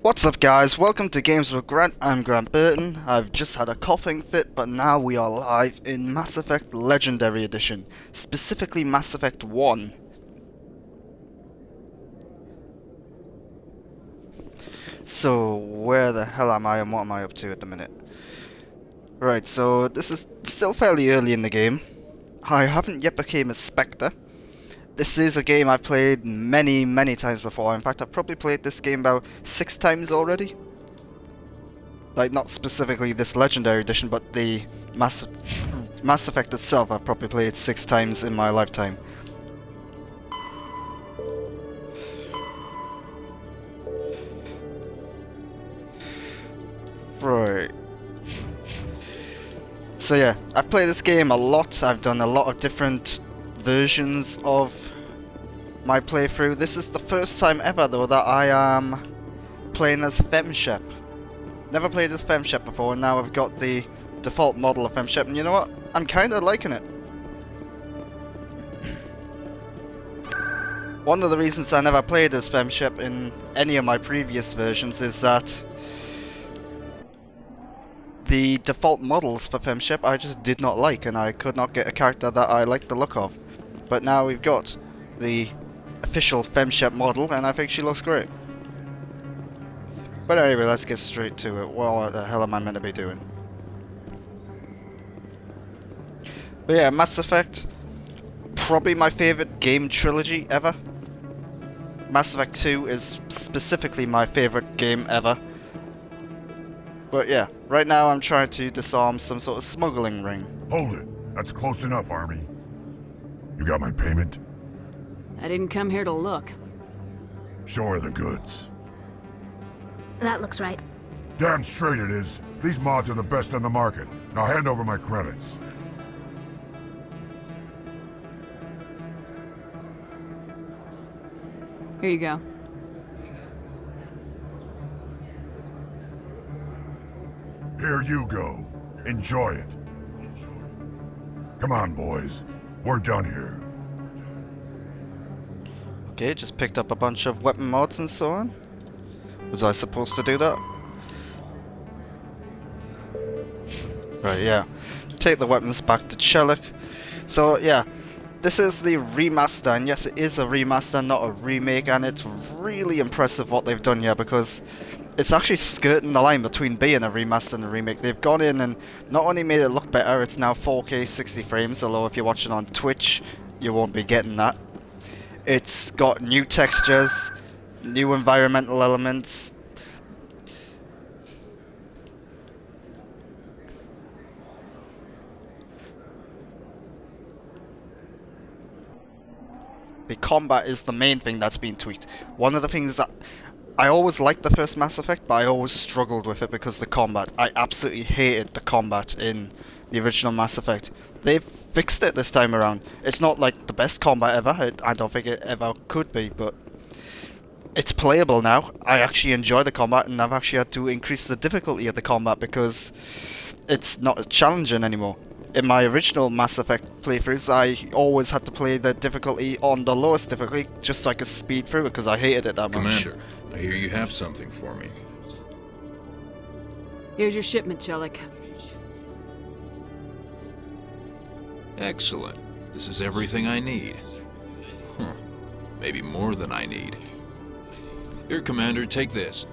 What's up guys, welcome to Games with Grant. I'm Grant Burton. I've just had a coughing fit, but now we are live in Mass Effect Legendary Edition, specifically Mass Effect 1. So where the hell am I and what am I up to at the minute? Right, so this is still fairly early in the game. I haven't yet became a Spectre. This is a game I've played many times before. In fact, I've probably played this game about 6 times already. Like, not specifically this Legendary Edition, but the Mass Effect itself I've probably played 6 times in my lifetime. Right. So yeah, I've played this game a lot. I've done a lot of different versions of my playthrough. This is the first time ever though that I am playing as FemShep. Never played as FemShep before, and now I've got the default model of FemShep, and you know what? I'm kinda liking it. One of the reasons I never played as FemShep in any of my previous versions is that the default models for FemShep I just did not like, and I could not get a character that I liked the look of. But now we've got the official FemShep model, and I think she looks great. But anyway, let's get straight to it. What the hell am I meant to be doing? But yeah, Mass Effect, probably my favourite game trilogy ever. Mass Effect 2 is specifically my favourite game ever. But yeah, right now I'm trying to disarm some sort of smuggling ring. Hold it. That's close enough, Army. You got my payment? I didn't come here to look. Show her the goods. That looks right. Damn straight it is. These mods are the best on the market. Now hand over my credits. Here you go. Here you go. Enjoy it. Come on, boys. We're done here. Okay, just picked up a bunch of weapon mods and so on. Was I supposed to do that? Right, yeah. Take the weapons back to Chelik. So, yeah. This is the remaster, and yes, it is a remaster, not a remake, and it's really impressive what they've done here, because it's actually skirting the line between being a remaster and a remake. They've gone in and not only made it look better, it's now 4K 60 frames, although if you're watching on Twitch, you won't be getting that. It's got new textures, new environmental elements. The combat is the main thing that's been tweaked. One of the things that I always liked the first Mass Effect, but I always struggled with it because the combat. I absolutely hated the combat in the original Mass Effect. They've fixed it this time around. It's not like the best combat ever. I don't think it ever could be, but it's playable now. I actually enjoy the combat, and I've actually had to increase the difficulty of the combat because it's not challenging anymore. In my original Mass Effect playthroughs, I always had to play the difficulty on the lowest difficulty just so I could speed through it because I hated it that much. Commander, I hear you have something for me. Here's your shipment, Chelik. Excellent. This is everything I need. Maybe more than I need. Here, Commander, take this.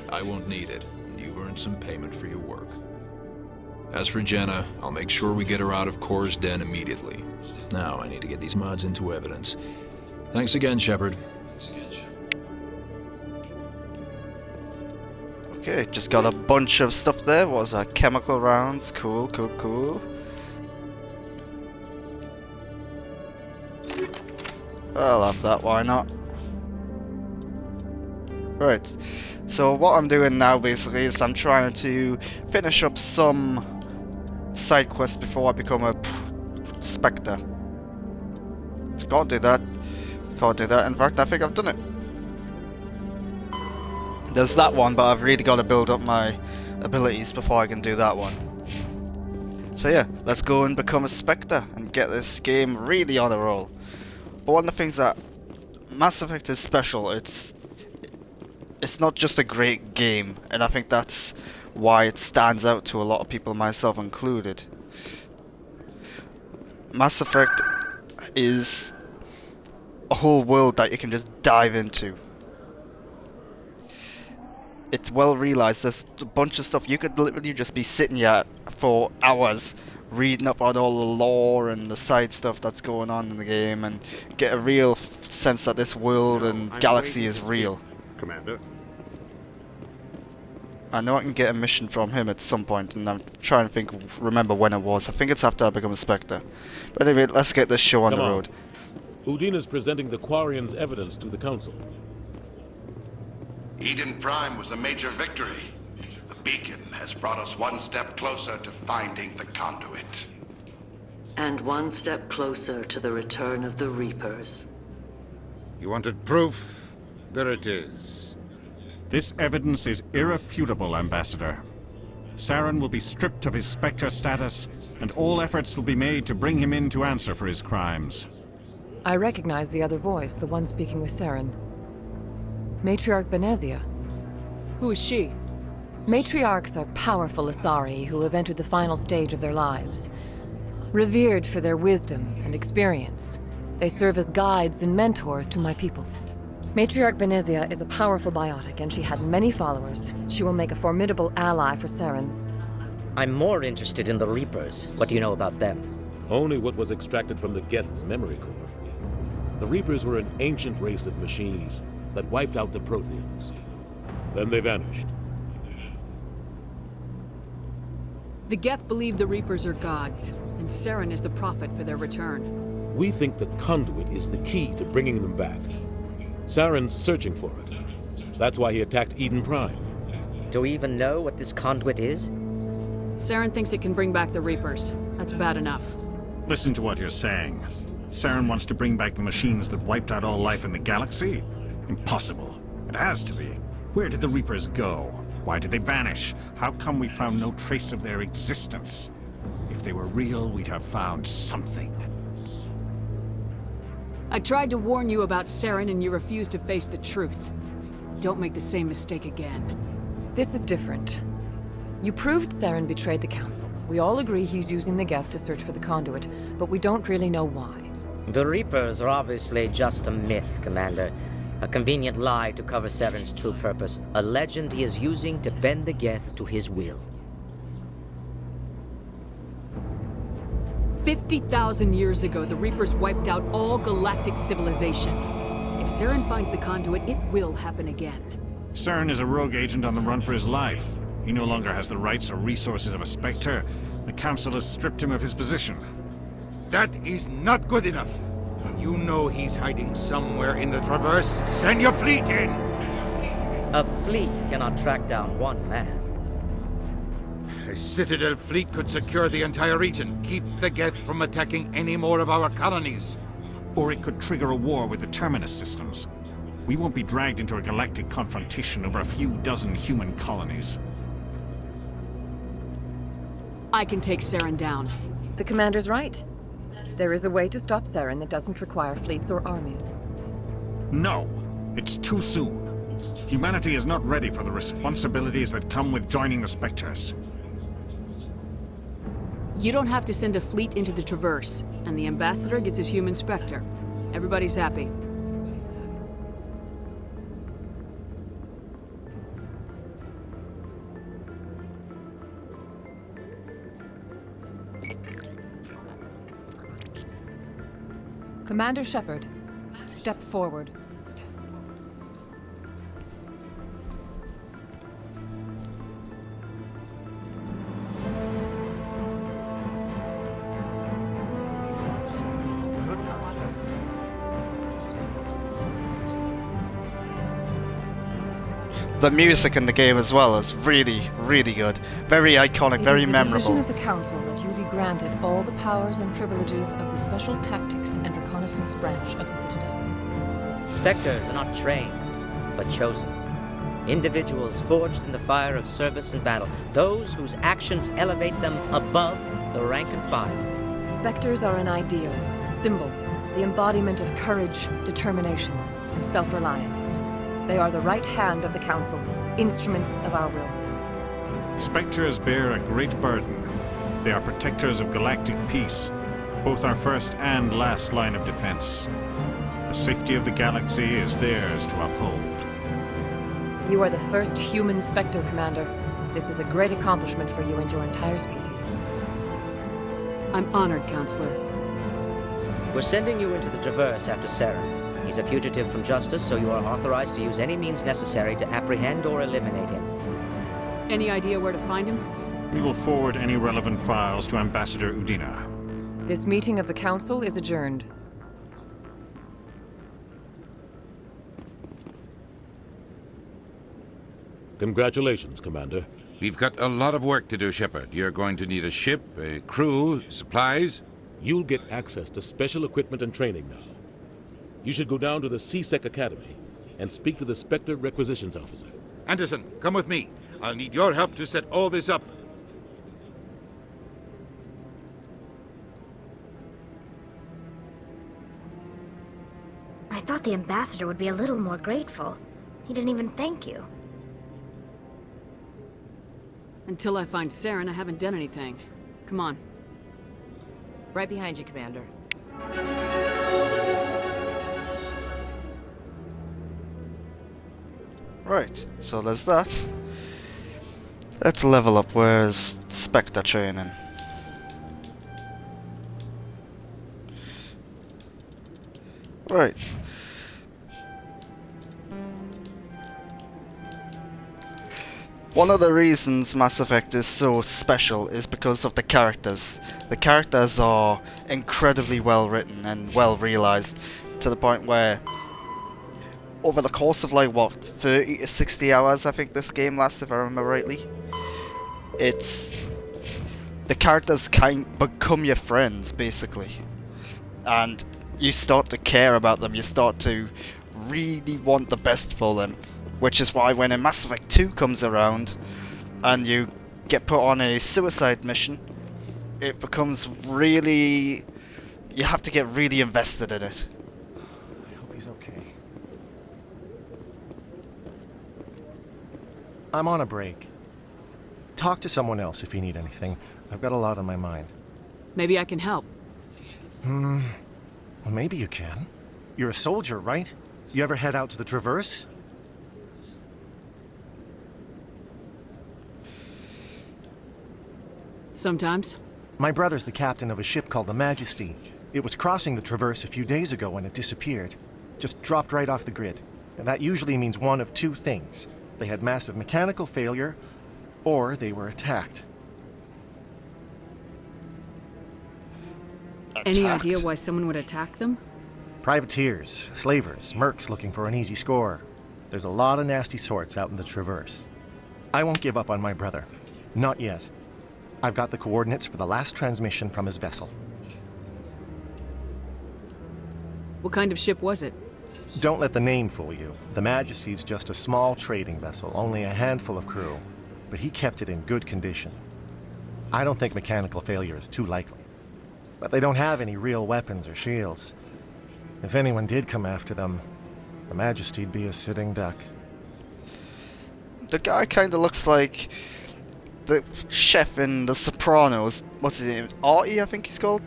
I won't need it, and you've earned some payment for your work. As for Jenna, I'll make sure we get her out of Kor's den immediately. Now I need to get these mods into evidence. Thanks again, Shepard. Okay, just got a bunch of stuff there. What was that? Chemical rounds. Cool. I'll have that, why not? Right, so what I'm doing now basically is I'm trying to finish up some side quests before I become a Spectre. So can't do that. In fact, I think I've done it. There's that one, but I've really got to build up my abilities before I can do that one. So yeah, let's go and become a Spectre and get this game really on a roll. But one of the things that Mass Effect is special, it's it's not just a great game, and I think that's why it stands out to a lot of people, myself included. Mass Effect is a whole world that you can just dive into. It's well realized. There's a bunch of stuff you could literally just be sitting here for hours reading up on all the lore and the side stuff that's going on in the game and get a real sense that this world and galaxy is real. Commander. I know I can get a mission from him at some point, and I'm trying to remember when it was. I think it's after I become a Spectre. But anyway, let's get this show on the road. Udine is presenting the Quarians' evidence to the Council. Eden Prime was a major victory. The beacon has brought us one step closer to finding the conduit. And one step closer to the return of the Reapers. You wanted proof? There it is. This evidence is irrefutable, Ambassador. Saren will be stripped of his Spectre status, and all efforts will be made to bring him in to answer for his crimes. I recognize the other voice, the one speaking with Saren. Matriarch Benezia. Who is she? Matriarchs are powerful Asari who have entered the final stage of their lives. Revered for their wisdom and experience, they serve as guides and mentors to my people. Matriarch Benezia is a powerful biotic, and she had many followers. She will make a formidable ally for Saren. I'm more interested in the Reapers. What do you know about them? Only what was extracted from the Geth's memory core. The Reapers were an ancient race of machines that wiped out the Protheans. Then they vanished. The Geth believe the Reapers are gods, and Saren is the prophet for their return. We think the conduit is the key to bringing them back. Saren's searching for it. That's why he attacked Eden Prime. Do we even know what this conduit is? Saren thinks it can bring back the Reapers. That's bad enough. Listen to what you're saying. Saren wants to bring back the machines that wiped out all life in the galaxy? Impossible. It has to be. Where did the Reapers go? Why did they vanish? How come we found no trace of their existence? If they were real, we'd have found something. I tried to warn you about Saren, and you refused to face the truth. Don't make the same mistake again. This is different. You proved Saren betrayed the Council. We all agree he's using the Geth to search for the conduit, but we don't really know why. The Reapers are obviously just a myth, Commander. A convenient lie to cover Saren's true purpose. A legend he is using to bend the Geth to his will. 50,000 years ago, the Reapers wiped out all galactic civilization. If Saren finds the conduit, it will happen again. Saren is a rogue agent on the run for his life. He no longer has the rights or resources of a Spectre. The Council has stripped him of his position. That is not good enough. You know he's hiding somewhere in the Traverse. Send your fleet in! A fleet cannot track down one man. A Citadel fleet could secure the entire region, keep the Geth from attacking any more of our colonies. Or it could trigger a war with the Terminus systems. We won't be dragged into a galactic confrontation over a few dozen human colonies. I can take Saren down. The Commander's right. There is a way to stop Saren that doesn't require fleets or armies. No! It's too soon. Humanity is not ready for the responsibilities that come with joining the Spectres. You don't have to send a fleet into the Traverse, and the Ambassador gets his human Spectre. Everybody's happy. Commander Shepard, step forward. The music in the game as well is really, really good. Very iconic, very memorable. It is the decision of the Council that you be granted all the powers and privileges of the Special Tactics and Reconnaissance branch of the Citadel. Spectres are not trained, but chosen. Individuals forged in the fire of service and battle. Those whose actions elevate them above the rank and file. Spectres are an ideal, a symbol, the embodiment of courage, determination, and self-reliance. They are the right hand of the Council, instruments of our will. Spectres bear a great burden. They are protectors of galactic peace, both our first and last line of defense. The safety of the galaxy is theirs to uphold. You are the first human Spectre, Commander. This is a great accomplishment for you and your entire species. I'm honored, Counselor. We're sending you into the Traverse after Saren. He's a fugitive from justice, so you are authorized to use any means necessary to apprehend or eliminate him. Any idea where to find him? We will forward any relevant files to Ambassador Udina. This meeting of the Council is adjourned. Congratulations, Commander. We've got a lot of work to do, Shepard. You're going to need a ship, a crew, supplies. You'll get access to special equipment and training now. You should go down to the CSEC Academy and speak to the Spectre Requisitions Officer. Anderson, come with me. I'll need your help to set all this up. I thought the ambassador would be a little more grateful. He didn't even thank you. Until I find Saren, I haven't done anything. Come on. Right behind you, Commander. Right, so there's that. Let's level up. Where's Spectre training? Right. One of the reasons Mass Effect is so special is because of the characters. The characters are incredibly well written and well realized, to the point where over the course of like what, 30 to 60 hours I think this game lasts, if I remember rightly, it's the characters become your friends basically, and you start to care about them, you start to really want the best for them, which is why when a Mass Effect 2 comes around and you get put on a suicide mission, it becomes really, you have to get really invested in it. I hope he's okay. I'm on a break. Talk to someone else if you need anything. I've got a lot on my mind. Maybe I can help. Well, maybe you can. You're a soldier, right? You ever head out to the Traverse? Sometimes. My brother's the captain of a ship called the Majesty. It was crossing the Traverse a few days ago when it disappeared. Just dropped right off the grid. And that usually means one of two things. They had massive mechanical failure, or they were attacked. Any idea why someone would attack them? Privateers, slavers, mercs looking for an easy score. There's a lot of nasty sorts out in the Traverse. I won't give up on my brother. Not yet. I've got the coordinates for the last transmission from his vessel. What kind of ship was it? Don't let the name fool you. The Majesty's just a small trading vessel, only a handful of crew. But he kept it in good condition. I don't think mechanical failure is too likely. But they don't have any real weapons or shields. If anyone did come after them, the Majesty'd be a sitting duck. The guy kind of looks like the chef in The Sopranos. What's his name? Artie, I think he's called.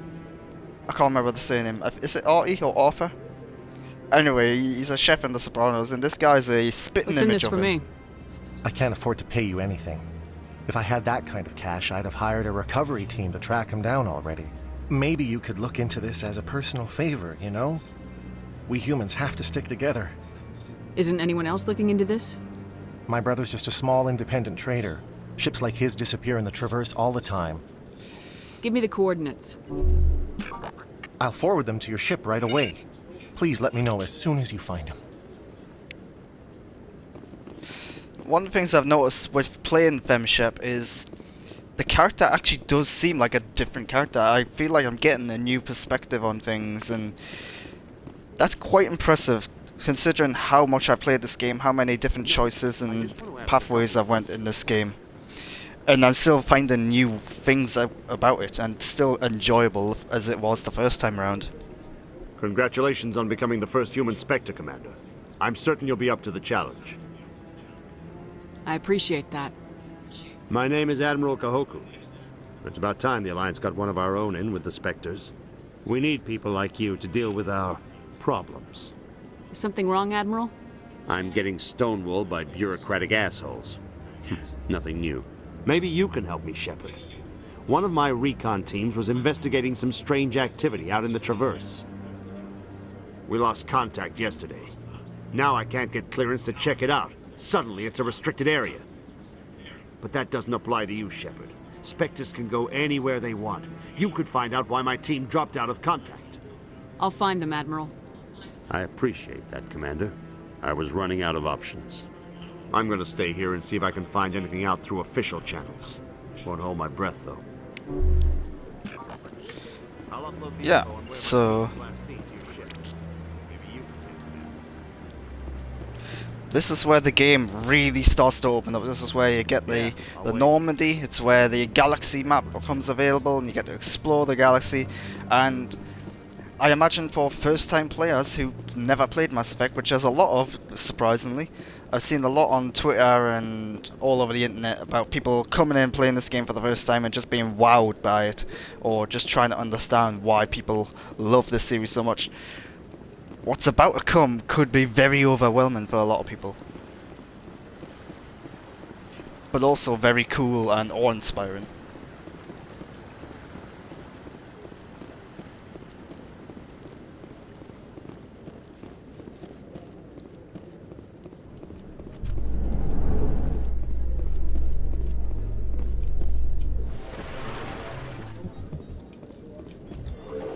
I can't remember the surname. Is it Artie or Arthur? Anyway, he's a chef in The Sopranos, and this guy's a spitting image of him. What's in this for me? I can't afford to pay you anything. If I had that kind of cash, I'd have hired a recovery team to track him down already. Maybe you could look into this as a personal favor, you know? We humans have to stick together. Isn't anyone else looking into this? My brother's just a small independent trader. Ships like his disappear in the Traverse all the time. Give me the coordinates. I'll forward them to your ship right away. Please let me know as soon as you find him. One of the things I've noticed with playing Femshep is the character actually does seem like a different character. I feel like I'm getting a new perspective on things, and that's quite impressive considering how much I played this game, how many different choices and pathways I've went in this game. And I'm still finding new things about it, and still enjoyable as it was the first time around. Congratulations on becoming the first human Spectre, Commander. I'm certain you'll be up to the challenge. I appreciate that. My name is Admiral Kahoku. It's about time the Alliance got one of our own in with the Spectres. We need people like you to deal with our problems. Is something wrong, Admiral? I'm getting stonewalled by bureaucratic assholes. Nothing new. Maybe you can help me, Shepard. One of my recon teams was investigating some strange activity out in the Traverse. We lost contact yesterday. Now I can't get clearance to check it out. Suddenly it's a restricted area. But that doesn't apply to you, Shepard. Spectres can go anywhere they want. You could find out why my team dropped out of contact. I'll find them, Admiral. I appreciate that, Commander. I was running out of options. I'm gonna stay here and see if I can find anything out through official channels. Won't hold my breath, though. Yeah, so... this is where the game really starts to open up. This is where you get the Normandy. It's where the galaxy map becomes available and you get to explore the galaxy. And I imagine for first-time players who never played Mass Effect, which there's a lot of, surprisingly. I've seen a lot on Twitter and all over the internet about people coming in playing this game for the first time and just being wowed by it, or just trying to understand why people love this series so much. What's about to come could be very overwhelming for a lot of people, but also very cool and awe-inspiring.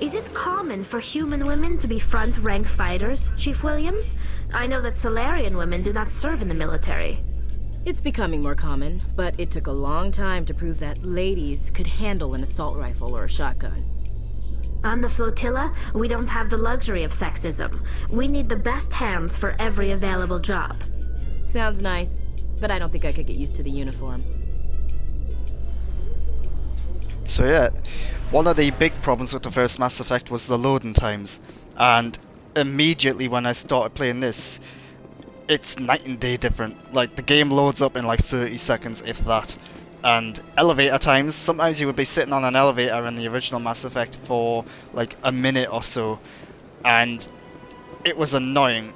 Is it common for human women to be front-rank fighters, Chief Williams? I know that Solarian women do not serve in the military. It's becoming more common, but it took a long time to prove that ladies could handle an assault rifle or a shotgun. On the flotilla, we don't have the luxury of sexism. We need the best hands for every available job. Sounds nice, but I don't think I could get used to the uniform. So yeah, one of the big problems with the first Mass Effect was the loading times, and immediately when I started playing this, it's night and day different. Like, the game loads up in like 30 seconds, if that. And elevator times, sometimes you would be sitting on an elevator in the original Mass Effect for like a minute or so, and it was annoying.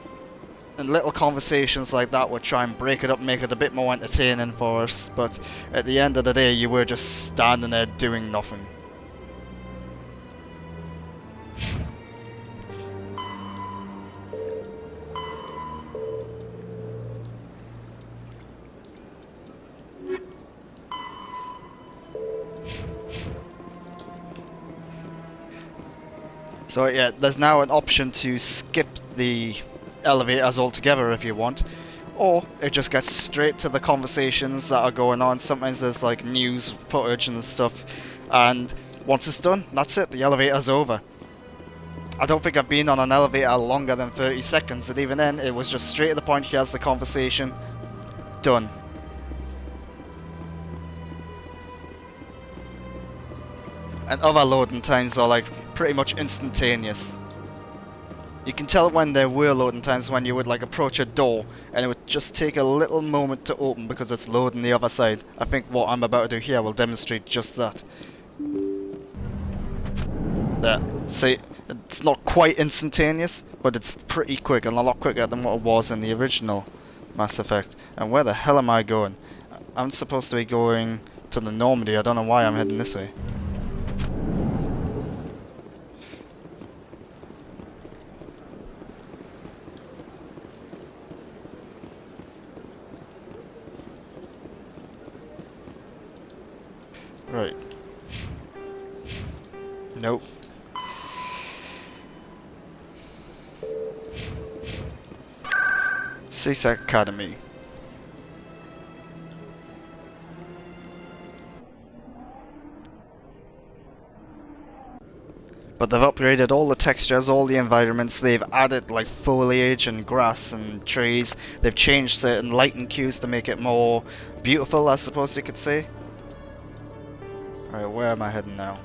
And little conversations like that would try and break it up, make it a bit more entertaining for us, but at the end of the day you were just standing there doing nothing. So yeah, there's now an option to skip the elevators altogether if you want, or it just gets straight to the conversations that are going on. Sometimes there's like news footage and stuff, and once it's done, that's it, the elevator's over. I don't think I've been on an elevator longer than 30 seconds, and even then it was just straight to the point. Here's the conversation, done. And other loading times are like pretty much instantaneous. You can tell when there were loading times when you would like approach a door and it would just take a little moment to open because it's loading the other side. I think what I'm about to do here will demonstrate just that. There, see, it's not quite instantaneous, but it's pretty quick and a lot quicker than what it was in the original Mass Effect. And where the hell am I going? I'm supposed to be going to the Normandy. I don't know why I'm heading this way. Right. Nope. C-Sec Academy. But they've upgraded all the textures, all the environments. They've added like foliage and grass and trees. They've changed certain lighting cues to make it more beautiful, I suppose you could say. Right, where am I heading now?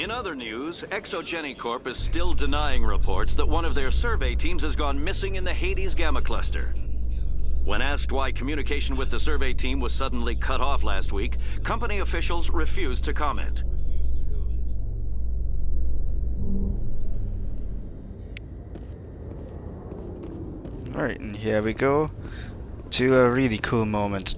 In other news, Exogeny Corp is still denying reports that one of their survey teams has gone missing in the Hades Gamma Cluster. When asked why communication with the survey team was suddenly cut off last week, company officials refused to comment. Alright, and here we go to a really cool moment.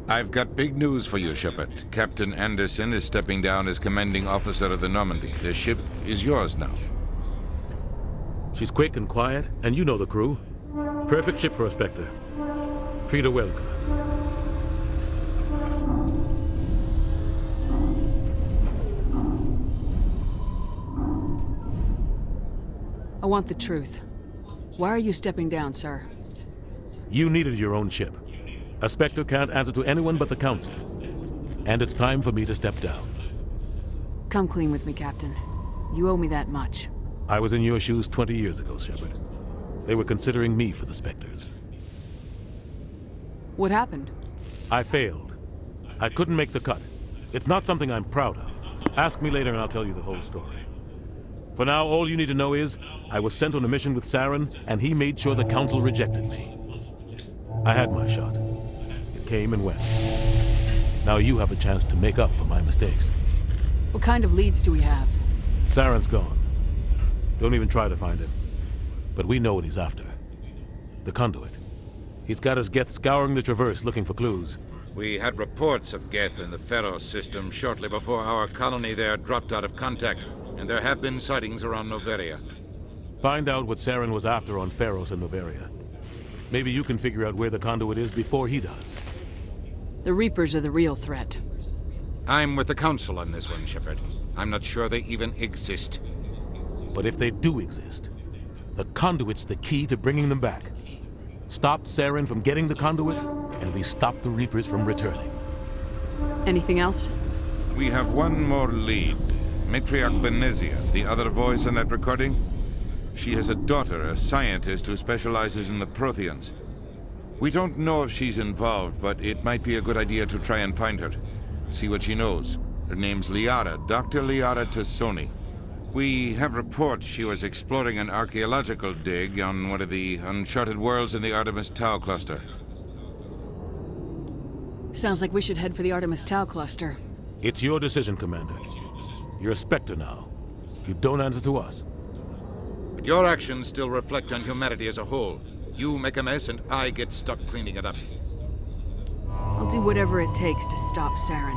I've got big news for you, Shepard. Captain Anderson is stepping down as commanding officer of the Normandy. The ship is yours now. She's quick and quiet, and you know the crew. Perfect ship for a Spectre. Treat her well, Commander. I want the truth. Why are you stepping down, sir? You needed your own ship. A Spectre can't answer to anyone but the Council. And it's time for me to step down. Come clean with me, Captain. You owe me that much. I was in your shoes 20 years ago, Shepard. They were considering me for the Spectres. What happened? I failed. I couldn't make the cut. It's not something I'm proud of. Ask me later and I'll tell you the whole story. For now, all you need to know is, I was sent on a mission with Saren, and he made sure the Council rejected me. I had my shot. It came and went. Now you have a chance to make up for my mistakes. What kind of leads do we have? Saren's gone. Don't even try to find him. But we know what he's after. The conduit. He's got his Geth scouring the Traverse looking for clues. We had reports of Geth in the Pharos system shortly before our colony there dropped out of contact, and there have been sightings around Noveria. Find out what Saren was after on Pharos and Noveria. Maybe you can figure out where the conduit is before he does. The Reapers are the real threat. I'm with the Council on this one, Shepard. I'm not sure they even exist. But if they do exist, the conduit's the key to bringing them back. Stop Saren from getting the conduit, and we stop the Reapers from returning. Anything else? We have one more lead. Matriarch Benezia, the other voice in that recording. She has a daughter, a scientist who specializes in the Protheans. We don't know if she's involved, but it might be a good idea to try and find her. See what she knows. Her name's Liara, Dr. Liara Tassoni. We have reports she was exploring an archaeological dig on one of the uncharted worlds in the Artemis Tau cluster. Sounds like we should head for the Artemis Tau cluster. It's your decision, Commander. You're a Spectre now. You don't answer to us. But your actions still reflect on humanity as a whole. You make a mess and I get stuck cleaning it up. I'll do whatever it takes to stop Saren.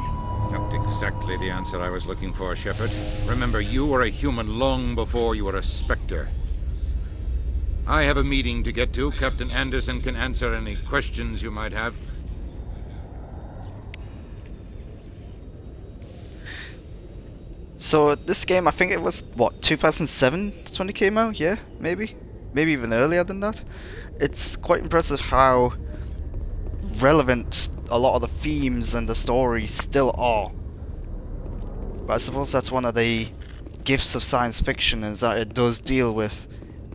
Not exactly the answer I was looking for, Shepard. Remember, you were a human long before you were a Spectre. I have a meeting to get to. Captain Anderson can answer any questions you might have. So this game, I think it was, what, 2007 that's when it came out? Yeah, maybe? Maybe even earlier than that. It's quite impressive how relevant a lot of the themes and the story still are. But I suppose that's one of the gifts of science fiction, is that it does deal with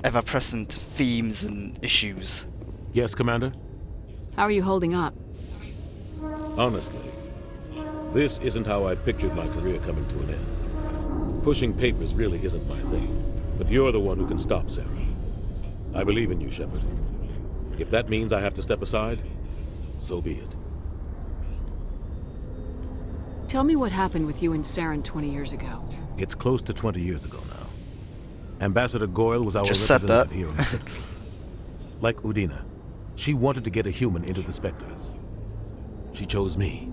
ever-present themes and issues. Yes, Commander? How are you holding up? Honestly, this isn't how I pictured my career coming to an end. Pushing papers really isn't my thing, but you're the one who can stop Saren. I believe in you, Shepard. If that means I have to step aside, so be it. Tell me what happened with you and Saren 20 years ago. It's close to 20 years ago now. Ambassador Goyle was our Just representative here on the Sector. Like Udina, she wanted to get a human into the Spectres. She chose me.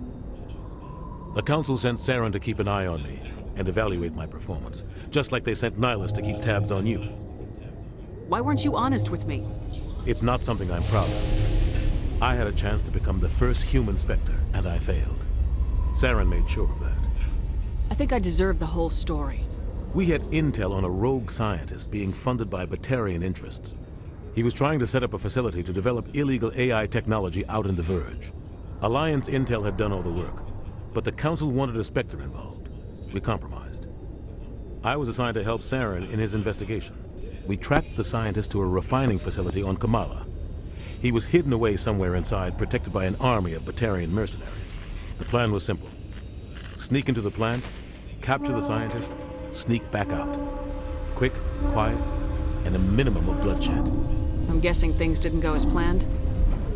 The Council sent Saren to keep an eye on me and evaluate my performance, just like they sent Nihilus to keep tabs on you. Why weren't you honest with me? It's not something I'm proud of. I had a chance to become the first human Spectre, and I failed. Saren made sure of that. I think I deserve the whole story. We had intel on a rogue scientist being funded by Batarian interests. He was trying to set up a facility to develop illegal AI technology out in the Verge. Alliance intel had done all the work, but the Council wanted a Spectre involved. We compromised. I was assigned to help Saren in his investigation. We tracked the scientist to a refining facility on Kamala. He was hidden away somewhere inside, protected by an army of Batarian mercenaries. The plan was simple. Sneak into the plant, capture the scientist, sneak back out. Quick, quiet, and a minimum of bloodshed. I'm guessing things didn't go as planned?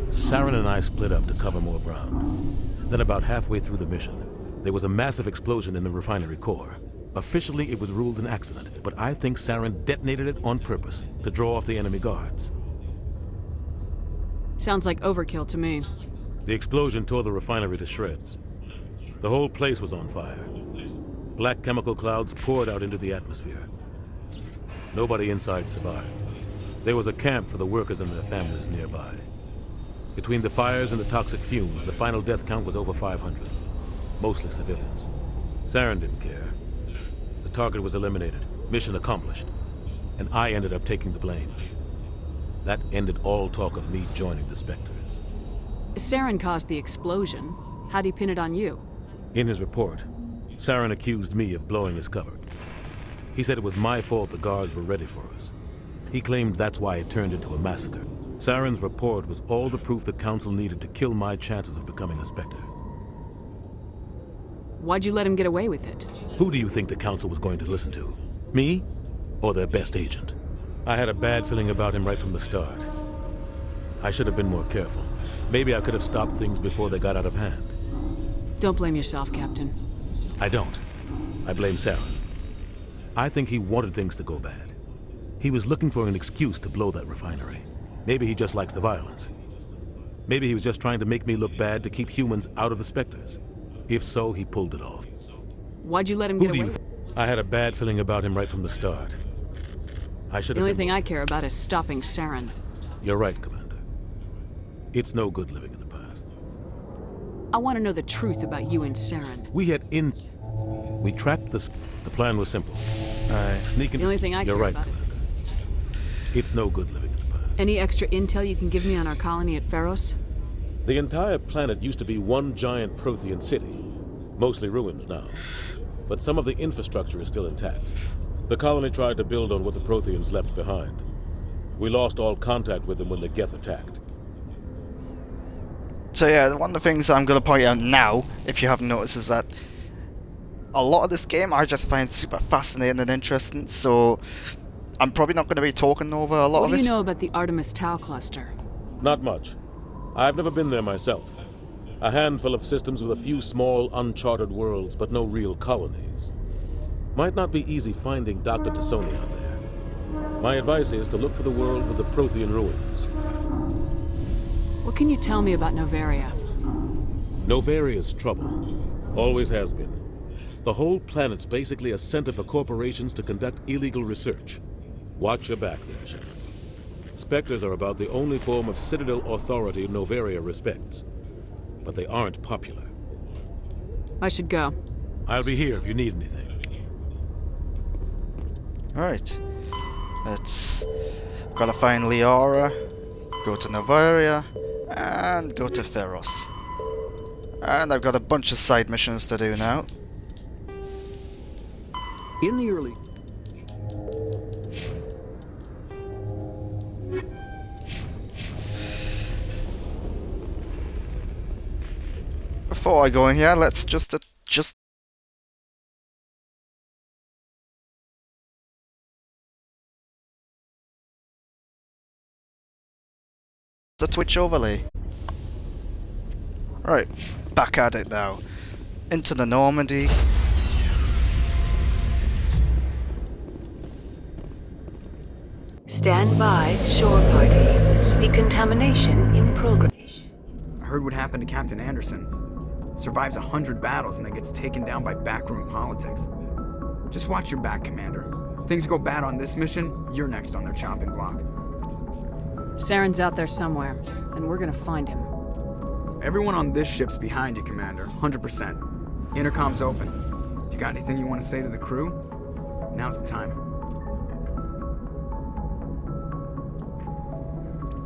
Saren and I split up to cover more ground. Then about halfway through the mission, there was a massive explosion in the refinery core. Officially, it was ruled an accident, but I think Saren detonated it on purpose to draw off the enemy guards. Sounds like overkill to me. The explosion tore the refinery to shreds. The whole place was on fire. Black chemical clouds poured out into the atmosphere. Nobody inside survived. There was a camp for the workers and their families nearby. Between the fires and the toxic fumes, the final death count was over 500. Mostly civilians. Saren didn't care. The target was eliminated, mission accomplished, and I ended up taking the blame. That ended all talk of me joining the Spectres. Saren caused the explosion. How'd he pin it on you? In his report, Saren accused me of blowing his cover. He said it was my fault the guards were ready for us. He claimed that's why it turned into a massacre. Saren's report was all the proof the Council needed to kill my chances of becoming a Spectre. Why'd you let him get away with it? Who do you think the Council was going to listen to? Me? Or their best agent? I had a bad feeling about him right from the start. I should have been more careful. Maybe I could have stopped things before they got out of hand. Don't blame yourself, Captain. I don't. I blame Saren. I think he wanted things to go bad. He was looking for an excuse to blow that refinery. Maybe he just likes the violence. Maybe he was just trying to make me look bad to keep humans out of the Spectres. If so, he pulled it off. Why'd you let him get away? I had a bad feeling about him right from the start. I should have. The only thing I care about is stopping Saren. You're right, Commander. It's no good living in the past. I want to know the truth about you and Saren. We tracked the plan was simple. Sneak in. The only thing I care You're right, about Commander. It's no good living in the past. Any extra intel you can give me on our colony at Feros? The entire planet used to be one giant Prothean city. Mostly ruins now. But some of the infrastructure is still intact. The colony tried to build on what the Protheans left behind. We lost all contact with them when the Geth attacked. So yeah, one of the things I'm going to point out now, if you haven't noticed, is that a lot of this game I just find super fascinating and interesting, so I'm probably not going to be talking over a lot of it. What do you know about the Artemis Tau cluster? Not much. I've never been there myself. A handful of systems with a few small, uncharted worlds, but no real colonies. Might not be easy finding Dr. T'Soni out there. My advice is to look for the world with the Prothean ruins. What can you tell me about Noveria? Novaria's trouble. Always has been. The whole planet's basically a center for corporations to conduct illegal research. Watch your back there, Shepard. Spectres are about the only form of Citadel authority Noveria respects. But they aren't popular. I should go. I'll be here if you need anything. Right. Let's... Gotta find Liara, go to Noveria, and go to Feros. And I've got a bunch of side missions to do now. In the early... Before I go in here, let's just the Twitch overlay. Right, back at it now. Into the Normandy. Stand by, shore party. Decontamination in progress. I heard what happened to Captain Anderson. Survives 100 battles and then gets taken down by backroom politics. Just watch your back, Commander. Things go bad on this mission, you're next on their chopping block. Saren's out there somewhere, and we're gonna find him. Everyone on this ship's behind you, Commander. 100%. Intercom's open. If you got anything you want to say to the crew, now's the time.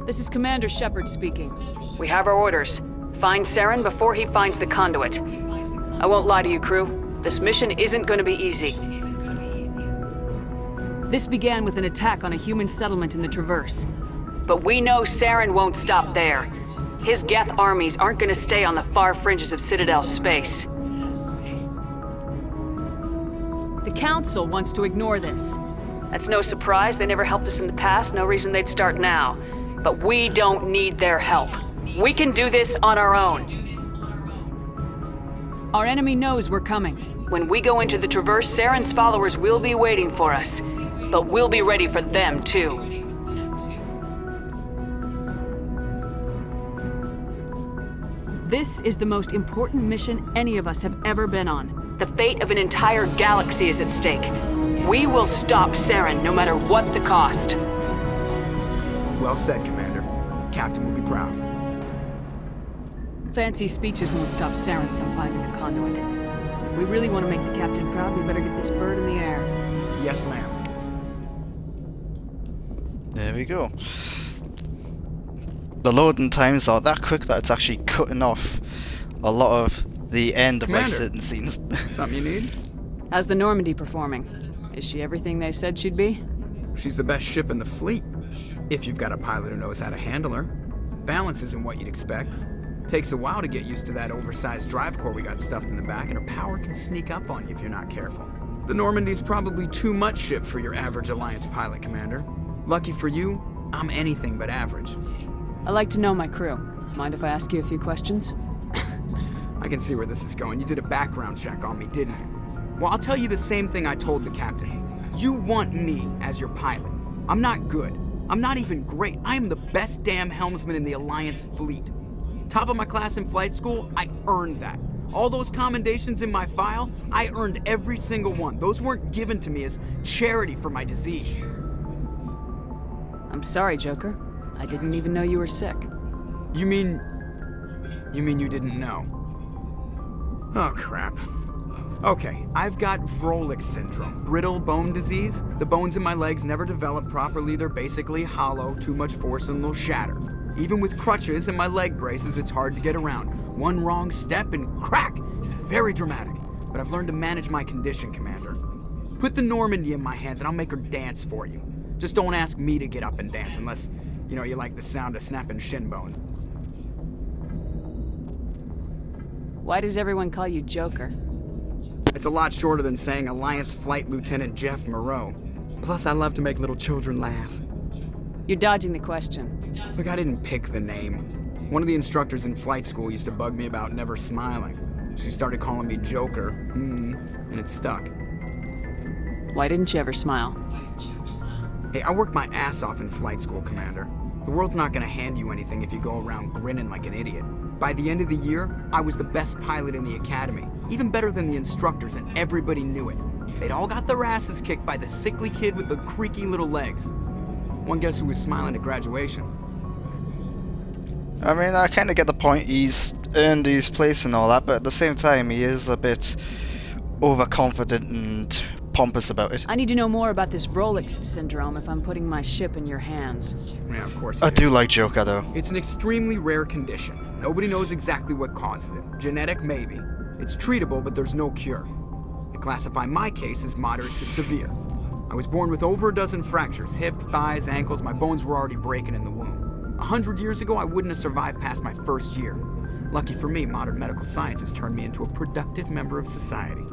This is Commander Shepard speaking. We have our orders. Find Saren before he finds the conduit. I won't lie to you, crew. This mission isn't going to be easy. This began with an attack on a human settlement in the Traverse. But we know Saren won't stop there. His Geth armies aren't going to stay on the far fringes of Citadel space. Council wants to ignore this. That's no surprise. They never helped us in the past. No reason they'd start now. But we don't need their help. We can do this on our own. Our enemy knows we're coming. When we go into the Traverse, Saren's followers will be waiting for us. But we'll be ready for them, too. This is the most important mission any of us have ever been on. The fate of an entire galaxy is at stake. We will stop Saren, no matter what the cost. Well said, Commander. Captain will be proud. Fancy speeches won't stop Saren from finding the conduit. If we really want to make the Captain proud, we better get this bird in the air. Yes, ma'am. There we go. The loading times are that quick that it's actually cutting off a lot of the end of my certain scenes. Something you need? How's the Normandy performing? Is she everything they said she'd be? She's the best ship in the fleet. If you've got a pilot who knows how to handle her. Balance isn't what you'd expect. Takes a while to get used to that oversized drive core we got stuffed in the back, and her power can sneak up on you if you're not careful. The Normandy's probably too much ship for your average Alliance pilot, Commander. Lucky for you, I'm anything but average. I like to know my crew. Mind if I ask you a few questions? I can see where this is going. You did a background check on me, didn't you? Well, I'll tell you the same thing I told the captain. You want me as your pilot. I'm not good. I'm not even great. I am the best damn helmsman in the Alliance fleet. Top of my class in flight school, I earned that. All those commendations in my file, I earned every single one. Those weren't given to me as charity for my disease. I'm sorry, Joker. I didn't even know you were sick. You mean you didn't know? Oh, crap. Okay, I've got Vrolik syndrome, brittle bone disease. The bones in my legs never develop properly. They're basically hollow, too much force and they'll shatter. Even with crutches and my leg braces, it's hard to get around. One wrong step and crack! It's very dramatic. But I've learned to manage my condition, Commander. Put the Normandy in my hands and I'll make her dance for you. Just don't ask me to get up and dance unless, you know, you like the sound of snapping shin bones. Why does everyone call you Joker? It's a lot shorter than saying Alliance Flight Lieutenant Jeff Moreau. Plus, I love to make little children laugh. You're dodging the question. Look, I didn't pick the name. One of the instructors in flight school used to bug me about never smiling. She started calling me Joker, and it stuck. Why didn't you ever smile? Hey, I worked my ass off in flight school, Commander. The world's not gonna hand you anything if you go around grinning like an idiot. By the end of the year, I was the best pilot in the academy, even better than the instructors, and everybody knew it. They'd all got their asses kicked by the sickly kid with the creaky little legs. One guess who was smiling at graduation? I mean, I kind of get the point. He's earned his place and all that, but at the same time, he is a bit overconfident and pompous about it. I need to know more about this Vrolik syndrome if I'm putting my ship in your hands. Yeah, of course. I do like Joker, though. It's an extremely rare condition. Nobody knows exactly what causes it. Genetic, maybe. It's treatable, but there's no cure. They classify my case as moderate to severe. I was born with over a dozen fractures, hip, thighs, ankles. My bones were already breaking in the womb. 100 years ago, I wouldn't have survived past my first year. Lucky for me, modern medical science has turned me into a productive member of society.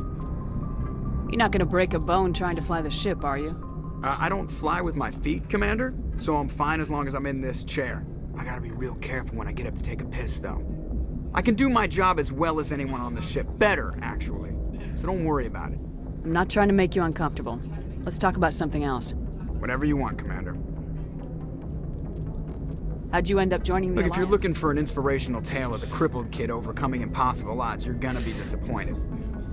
You're not gonna break a bone trying to fly the ship, are you? I don't fly with my feet, Commander, so I'm fine as long as I'm in this chair. I gotta be real careful when I get up to take a piss, though. I can do my job as well as anyone on the ship. Better, actually. So don't worry about it. I'm not trying to make you uncomfortable. Let's talk about something else. Whatever you want, Commander. How'd you end up joining the Look, Alliance? if you're looking for an inspirational tale of the crippled kid overcoming impossible odds, you're gonna be disappointed.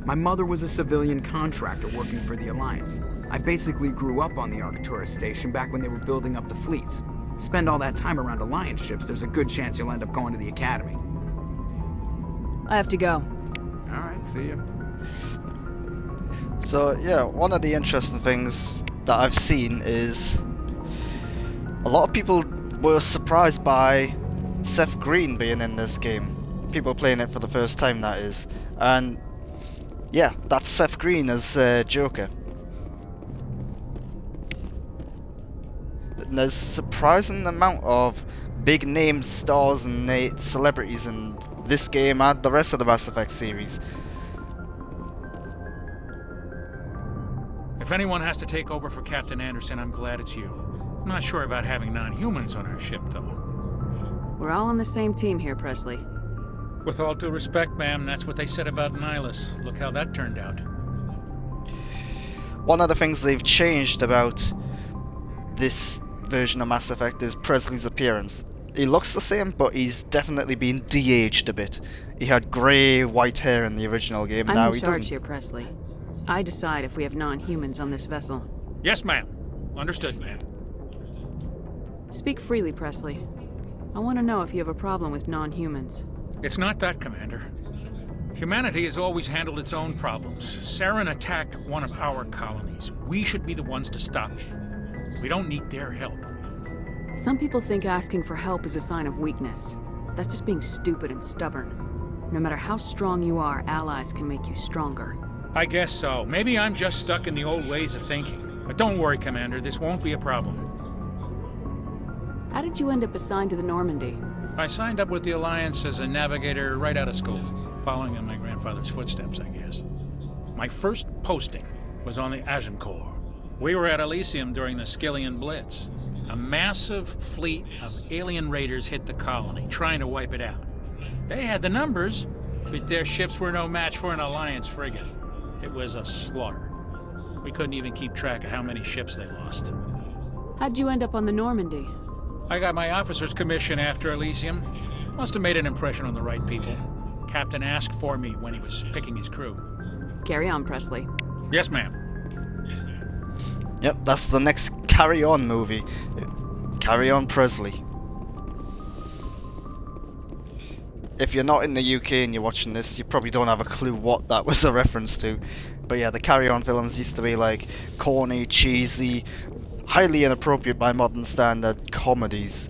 My mother was a civilian contractor working for the Alliance. I basically grew up on the Arcturus station back when they were building up the fleets. Spend all that time around Alliance ships, there's a good chance you'll end up going to the Academy. I have to go. Alright, see ya. So, yeah, one of the interesting things that I've seen is a lot of people were surprised by Seth Green being in this game. People playing it for the first time, that is. And yeah, that's Seth Green as Joker. There's a surprising amount of big name stars and celebrities in this game and the rest of the Mass Effect series. If anyone has to take over for Captain Anderson, I'm glad it's you. I'm not sure about having non-humans on our ship, though. We're all on the same team here, Presley. With all due respect, ma'am, that's what they said about Nihilus. Look how that turned out. One of the things they've changed about this version of Mass Effect is Presley's appearance. He looks the same, but he's definitely been de-aged a bit. He had grey, white hair in the original game. Now I'm he in charge doesn't. here, Presley. I decide if we have non-humans on this vessel. Yes, ma'am. Understood, ma'am. Speak freely, Presley. I want to know if you have a problem with non-humans. It's not that, Commander. Humanity has always handled its own problems. Saren attacked one of our colonies. We should be the ones to stop it. We don't need their help. Some people think asking for help is a sign of weakness. That's just being stupid and stubborn. No matter how strong you are, allies can make you stronger. I guess so. Maybe I'm just stuck in the old ways of thinking. But don't worry, Commander. This won't be a problem. How did you end up assigned to the Normandy? I signed up with the Alliance as a navigator right out of school, following in my grandfather's footsteps, I guess. My first posting was on the Agincourt. We were at Elysium during the Skillian Blitz. A massive fleet of alien raiders hit the colony, trying to wipe it out. They had the numbers, but their ships were no match for an Alliance frigate. It was a slaughter. We couldn't even keep track of how many ships they lost. How'd you end up on the Normandy? I got my officer's commission after Elysium. Must have made an impression on the right people. Captain asked for me when he was picking his crew. Carry on, Presley. Yes, ma'am. Yep, that's the next Carry On movie. Carry On Presley. If you're not in the UK and you're watching this, you probably don't have a clue what that was a reference to. But yeah, the Carry On films used to be like corny, cheesy, highly inappropriate by modern standard comedies.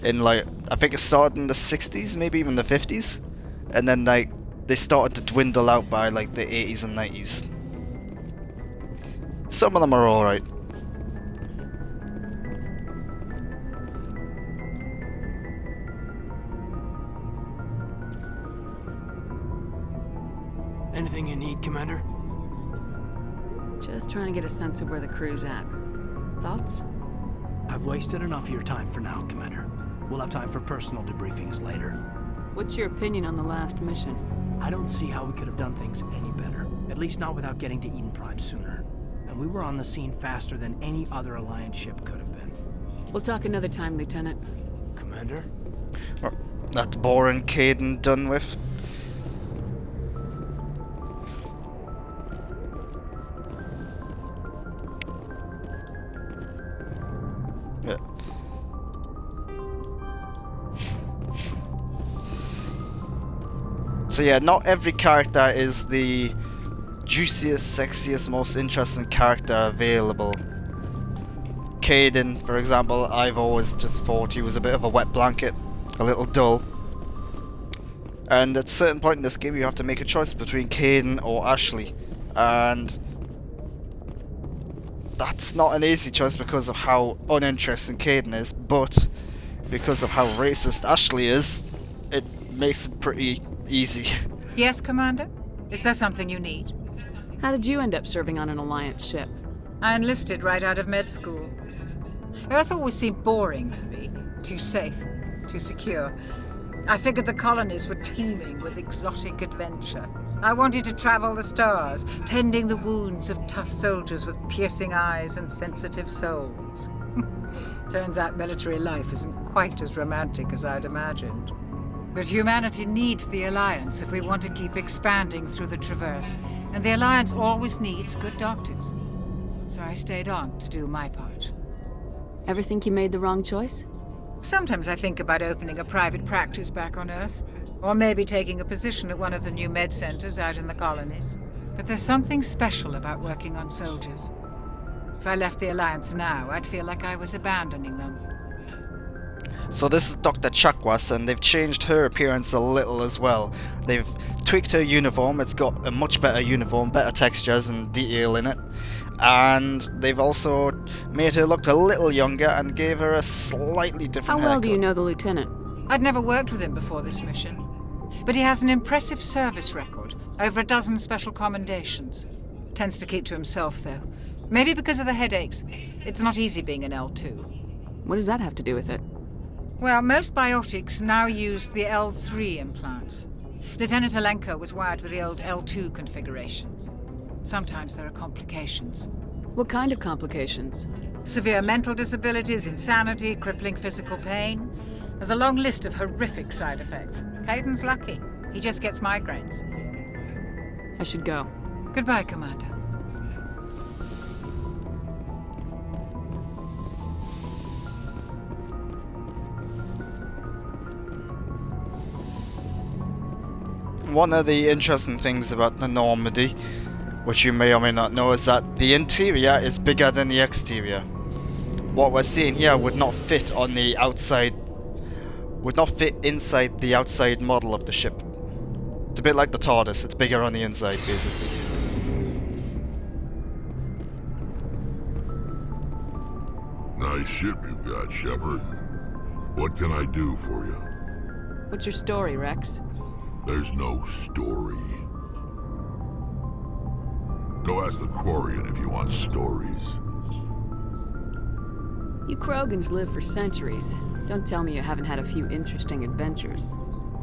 In like, I think it started in the 60s, maybe even the 50s. And then like, they started to dwindle out by like the 80s and 90s. Some of them are alright. Anything you need, Commander? Just trying to get a sense of where the crew's at. Thoughts? I've wasted enough of your time for now, Commander. We'll have time for personal debriefings later. What's your opinion on the last mission? I don't see how we could have done things any better. At least not without getting to Eden Prime sooner. And we were on the scene faster than any other Alliance ship could have been. We'll talk another time, Lieutenant. Commander? That's boring Kaidan done with. Yeah. So yeah, not every character is the juiciest, sexiest, most interesting character available. Kaidan, for example, I've always just thought he was a bit of a wet blanket, a little dull. And at a certain point in this game you have to make a choice between Kaidan or Ashley. And that's not an easy choice because of how uninteresting Kaidan is, but because of how racist Ashley is, it makes it pretty easy. Yes, Commander? Is there something you need? How did you end up serving on an Alliance ship? I enlisted right out of med school. Earth always seemed boring to me. Too safe, too secure. I figured the colonies were teeming with exotic adventure. I wanted to travel the stars, tending the wounds of tough soldiers with piercing eyes and sensitive souls. Turns out military life isn't quite as romantic as I'd imagined. But humanity needs the Alliance if we want to keep expanding through the Traverse, and the Alliance always needs good doctors. So I stayed on to do my part. Ever think you made the wrong choice? Sometimes I think about opening a private practice back on Earth, or maybe taking a position at one of the new med centers out in the colonies. But there's something special about working on soldiers. If I left the Alliance now, I'd feel like I was abandoning them. So this is Dr. Chakwas, and they've changed her appearance a little as well. They've tweaked her uniform, it's got a much better uniform, better textures and detail in it. And they've also made her look a little younger and gave her a slightly different How well haircut. do you know the Lieutenant? I'd never worked with him before this mission, but he has an impressive service record, over a dozen special commendations. Tends to keep to himself, though. Maybe because of the headaches. It's not easy being an L2. What does that have to do with it? Well, most biotics now use the L3 implants. Lieutenant Alenko was wired with the old L2 configuration. Sometimes there are complications. What kind of complications? Severe mental disabilities, insanity, crippling physical pain. There's a long list of horrific side effects. Caden's lucky. He just gets migraines. I should go. Goodbye, Commander. One of the interesting things about the Normandy, which you may or may not know, is that the interior is bigger than the exterior. What we're seeing here would not fit on the outside, would not fit inside the outside model of the ship. It's a bit like the TARDIS, it's bigger on the inside, basically. Nice ship you've got, Shepard. What can I do for you? What's your story, Rex? There's no story. Go ask the Quarian if you want stories. You Krogans live for centuries. Don't tell me you haven't had a few interesting adventures.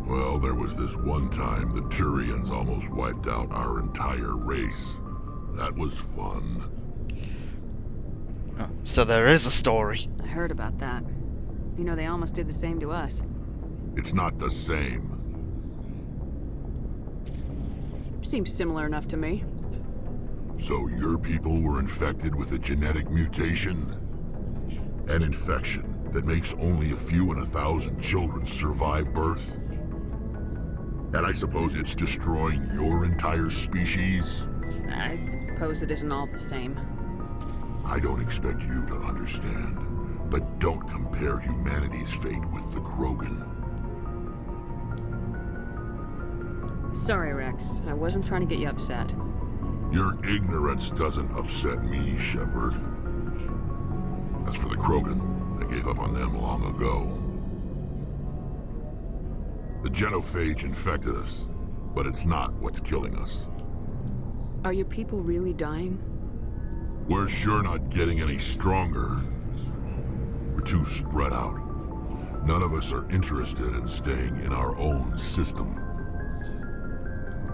Well, there was this one time the Turians almost wiped out our entire race. That was fun. Oh, so there is a story. I heard about that. You know, they almost did the same to us. It's not the same. Seems similar enough to me. So your people were infected with a genetic mutation? An infection that makes only a few in 1,000 children survive birth? And I suppose it's destroying your entire species? I suppose it isn't all the same. I don't expect you to understand, but don't compare humanity's fate with the Krogan. Sorry, Rex. I wasn't trying to get you upset. Your ignorance doesn't upset me, Shepard. As for the Krogan, I gave up on them long ago. The genophage infected us, but it's not what's killing us. Are your people really dying? We're sure not getting any stronger. We're too spread out. None of us are interested in staying in our own system.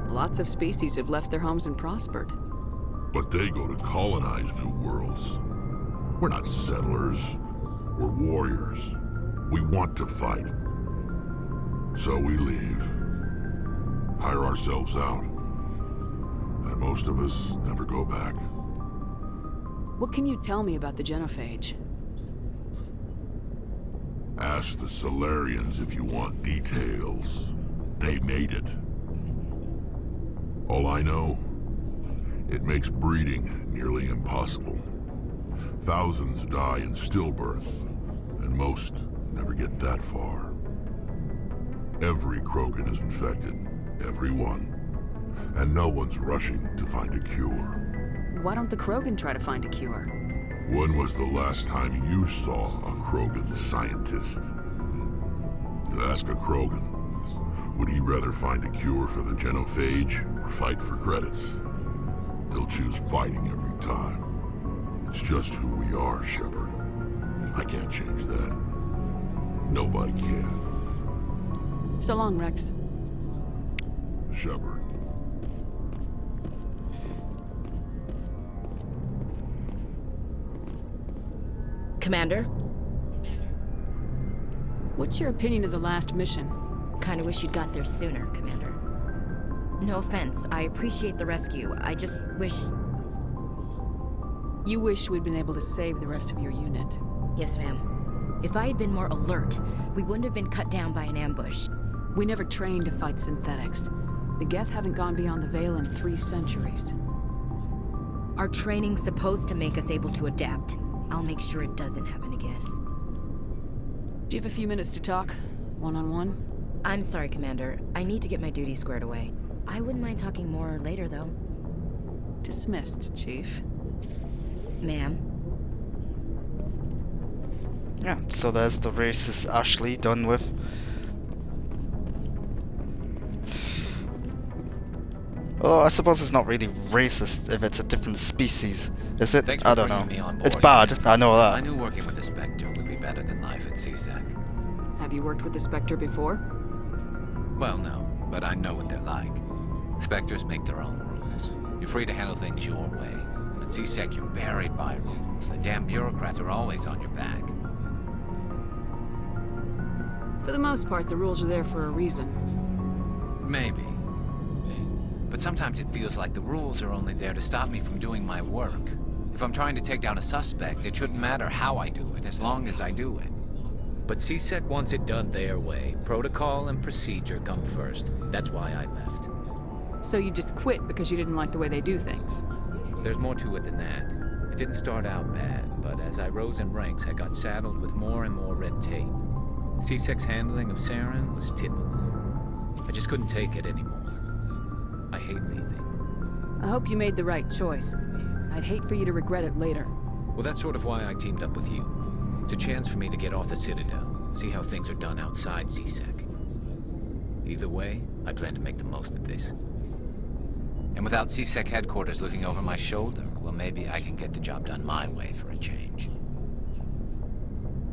Lots of species have left their homes and prospered. But they go to colonize new worlds. We're not settlers. We're warriors. We want to fight. So we leave. Hire ourselves out. And most of us never go back. What can you tell me about the genophage? Ask the Solarians if you want details. They made it. All I know, it makes breeding nearly impossible. Thousands die in stillbirth, and most never get that far. Every Krogan is infected, every one. And no one's rushing to find a cure. Why don't the Krogan try to find a cure? When was the last time you saw a Krogan scientist? You ask a Krogan, would he rather find a cure for the genophage or fight for credits? He'll choose fighting every time. It's just who we are, Shepard. I can't change that. Nobody can. So long, Rex. Shepard. Commander? What's your opinion of the last mission? Kinda wish you'd got there sooner, Commander. No offense, I appreciate the rescue. I just wish... You wish we'd been able to save the rest of your unit. Yes, ma'am. If I had been more alert, we wouldn't have been cut down by an ambush. We never trained to fight synthetics. The Geth haven't gone beyond the Veil in 3 centuries. Our training's supposed to make us able to adapt. I'll make sure it doesn't happen again. Do you have a few minutes to talk? One-on-one? I'm sorry, Commander. I need to get my duties squared away. I wouldn't mind talking more later, though. Dismissed, Chief. Ma'am? Yeah, so there's the racist Ashley done with. Well, I suppose it's not really racist if it's a different species, is it? Thanks for I don't know. bringing me on board, It's bad, Commander. I know that. I knew working with the Spectre would be better than life at CSEC. Have you worked with the Spectre before? Well, no, but I know what they're like. Spectres make their own rules. You're free to handle things your way. At CSEC, you're buried by rules. The damn bureaucrats are always on your back. For the most part, the rules are there for a reason. Maybe. But sometimes it feels like the rules are only there to stop me from doing my work. If I'm trying to take down a suspect, it shouldn't matter how I do it, as long as I do it. But CSEC wants it done their way. Protocol and procedure come first. That's why I left. So you just quit because you didn't like the way they do things? There's more to it than that. It didn't start out bad, but as I rose in ranks, I got saddled with more and more red tape. CSEC's handling of Saren was typical. I just couldn't take it anymore. I hate leaving. I hope you made the right choice. I'd hate for you to regret it later. Well, that's sort of why I teamed up with you. It's a chance for me to get off the Citadel, see how things are done outside CSEC. Either way, I plan to make the most of this. And without CSEC headquarters looking over my shoulder, well, maybe I can get the job done my way for a change.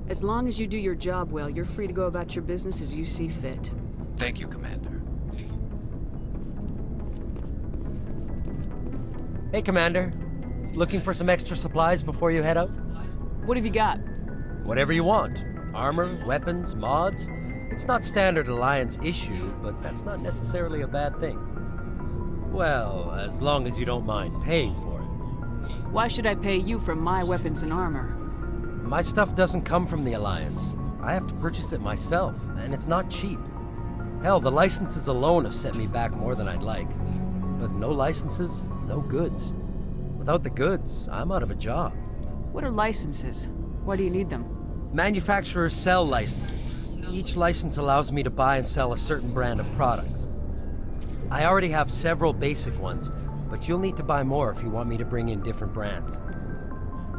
As long as you do your job well, you're free to go about your business as you see fit. Thank you, Commander. Hey, Commander. Looking for some extra supplies before you head out? What have you got? Whatever you want. Armor, weapons, mods. It's not standard Alliance issue, but that's not necessarily a bad thing. Well, as long as you don't mind paying for it. Why should I pay you for my weapons and armor? My stuff doesn't come from the Alliance. I have to purchase it myself, and it's not cheap. Hell, the licenses alone have set me back more than I'd like. But no licenses, no goods. Without the goods, I'm out of a job. What are licenses? Why do you need them? Manufacturers sell licenses. Each license allows me to buy and sell a certain brand of products. I already have several basic ones, but you'll need to buy more if you want me to bring in different brands.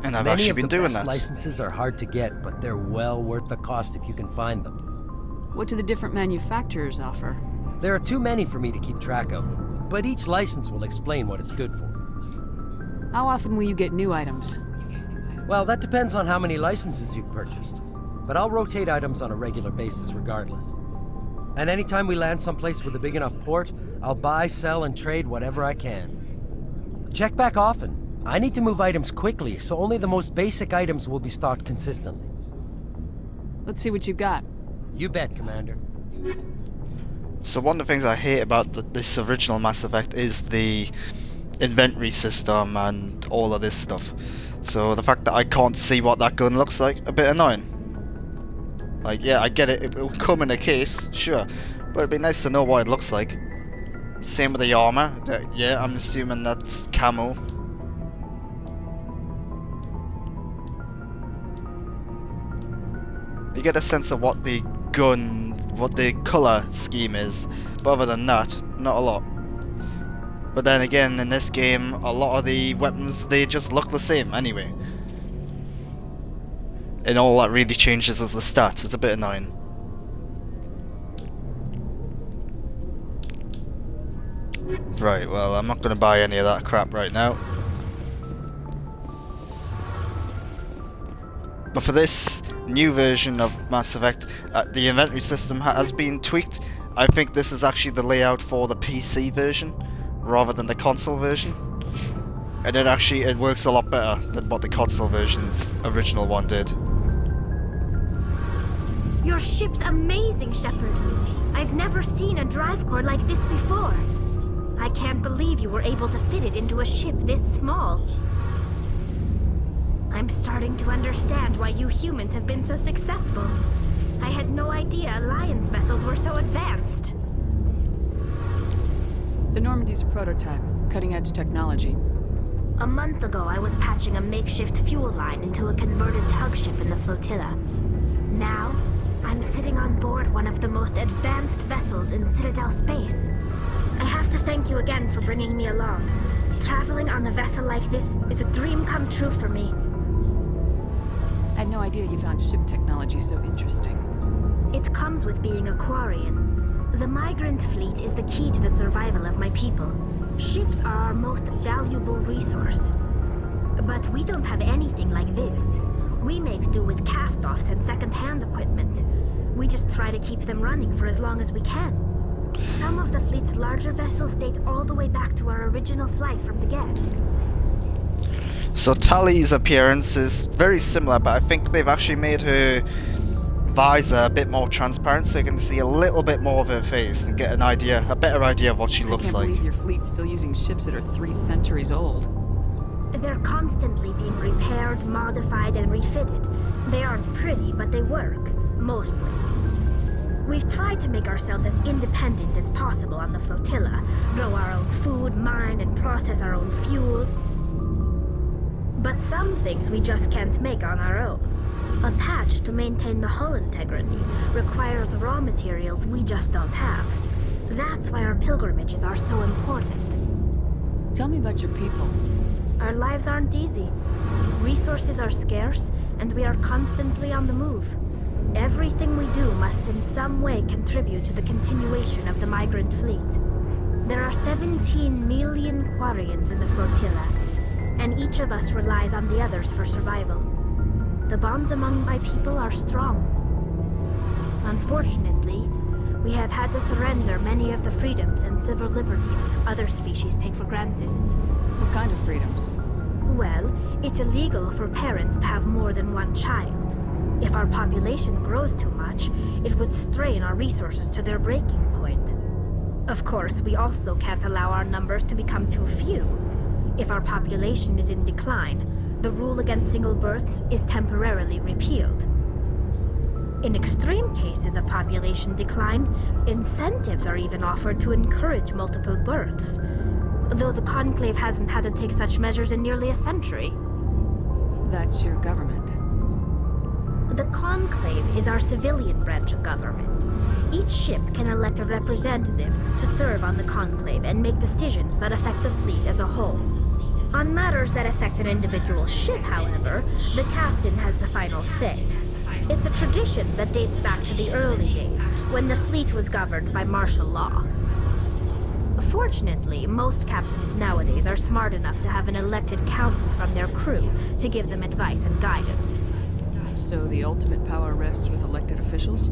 And I've Many actually of been the doing best that. licenses are hard to get, but they're well worth the cost if you can find them. What do the different manufacturers offer? There are too many for me to keep track of, but each license will explain what it's good for. How often will you get new items? Well, that depends on how many licenses you've purchased, but I'll rotate items on a regular basis regardless. And anytime we land someplace with a big enough port, I'll buy, sell, and trade whatever I can. Check back often. I need to move items quickly, so only the most basic items will be stocked consistently. Let's see what you've got. You bet, Commander. So one of the things I hate about this original Mass Effect is the inventory system and all of this stuff. So the fact that I can't see what that gun looks like, a bit annoying. Like, yeah, I get it, it will come in a case, sure, but it'd be nice to know what it looks like. Same with the armor. Yeah, I'm assuming that's camo. You get a sense of what the gun, what the color scheme is, but other than that, not a lot. But then again, in this game, a lot of the weapons, they just look the same anyway. And all that really changes is the stats. It's a bit annoying. Right, well, I'm not going to buy any of that crap right now. But for this new version of Mass Effect, the inventory system has been tweaked. I think this is actually the layout for the PC version, rather than the console version. And it works a lot better than what the console version's original one did. Your ship's amazing, Shepard. I've never seen a drive core like this before. I can't believe you were able to fit it into a ship this small. I'm starting to understand why you humans have been so successful. I had no idea Alliance vessels were so advanced. The Normandy's a prototype, cutting-edge technology. A month ago, I was patching a makeshift fuel line into a converted tug ship in the flotilla. Now, I'm sitting on board one of the most advanced vessels in Citadel space. I have to thank you again for bringing me along. Traveling on a vessel like this is a dream come true for me. I had no idea you found ship technology so interesting. It comes with being a Quarian. The migrant fleet is the key to the survival of my people. Ships are our most valuable resource. But we don't have anything like this. We make do with cast-offs and second-hand equipment. We just try to keep them running for as long as we can. Some of the fleet's larger vessels date all the way back to our original flight from the Geth. So Tali's appearance is very similar, but I think they've actually made her visor a bit more transparent, so you can see a little bit more of her face and get a better idea of what she looks like. I can't believe your fleet's still using ships that are 3 centuries old. They're constantly being repaired, modified, and refitted. They aren't pretty, but they work. Mostly. We've tried to make ourselves as independent as possible on the flotilla, grow our own food, mine, and process our own fuel. But some things we just can't make on our own. A patch to maintain the hull integrity requires raw materials we just don't have. That's why our pilgrimages are so important. Tell me about your people. Our lives aren't easy. Resources are scarce, and we are constantly on the move. Everything we do must in some way contribute to the continuation of the migrant fleet. There are 17 million Quarians in the flotilla, and each of us relies on the others for survival. The bonds among my people are strong. Unfortunately, we have had to surrender many of the freedoms and civil liberties other species take for granted. What kind of freedoms? Well, it's illegal for parents to have more than one child. If our population grows too much, it would strain our resources to their breaking point. Of course, we also can't allow our numbers to become too few. If our population is in decline, the rule against single births is temporarily repealed. In extreme cases of population decline, incentives are even offered to encourage multiple births, though the Conclave hasn't had to take such measures in nearly a century. That's your government. The Conclave is our civilian branch of government. Each ship can elect a representative to serve on the Conclave and make decisions that affect the fleet as a whole. On matters that affect an individual ship, however, the captain has the final say. It's a tradition that dates back to the early days, when the fleet was governed by martial law. Fortunately, most captains nowadays are smart enough to have an elected council from their crew to give them advice and guidance. So the ultimate power rests with elected officials?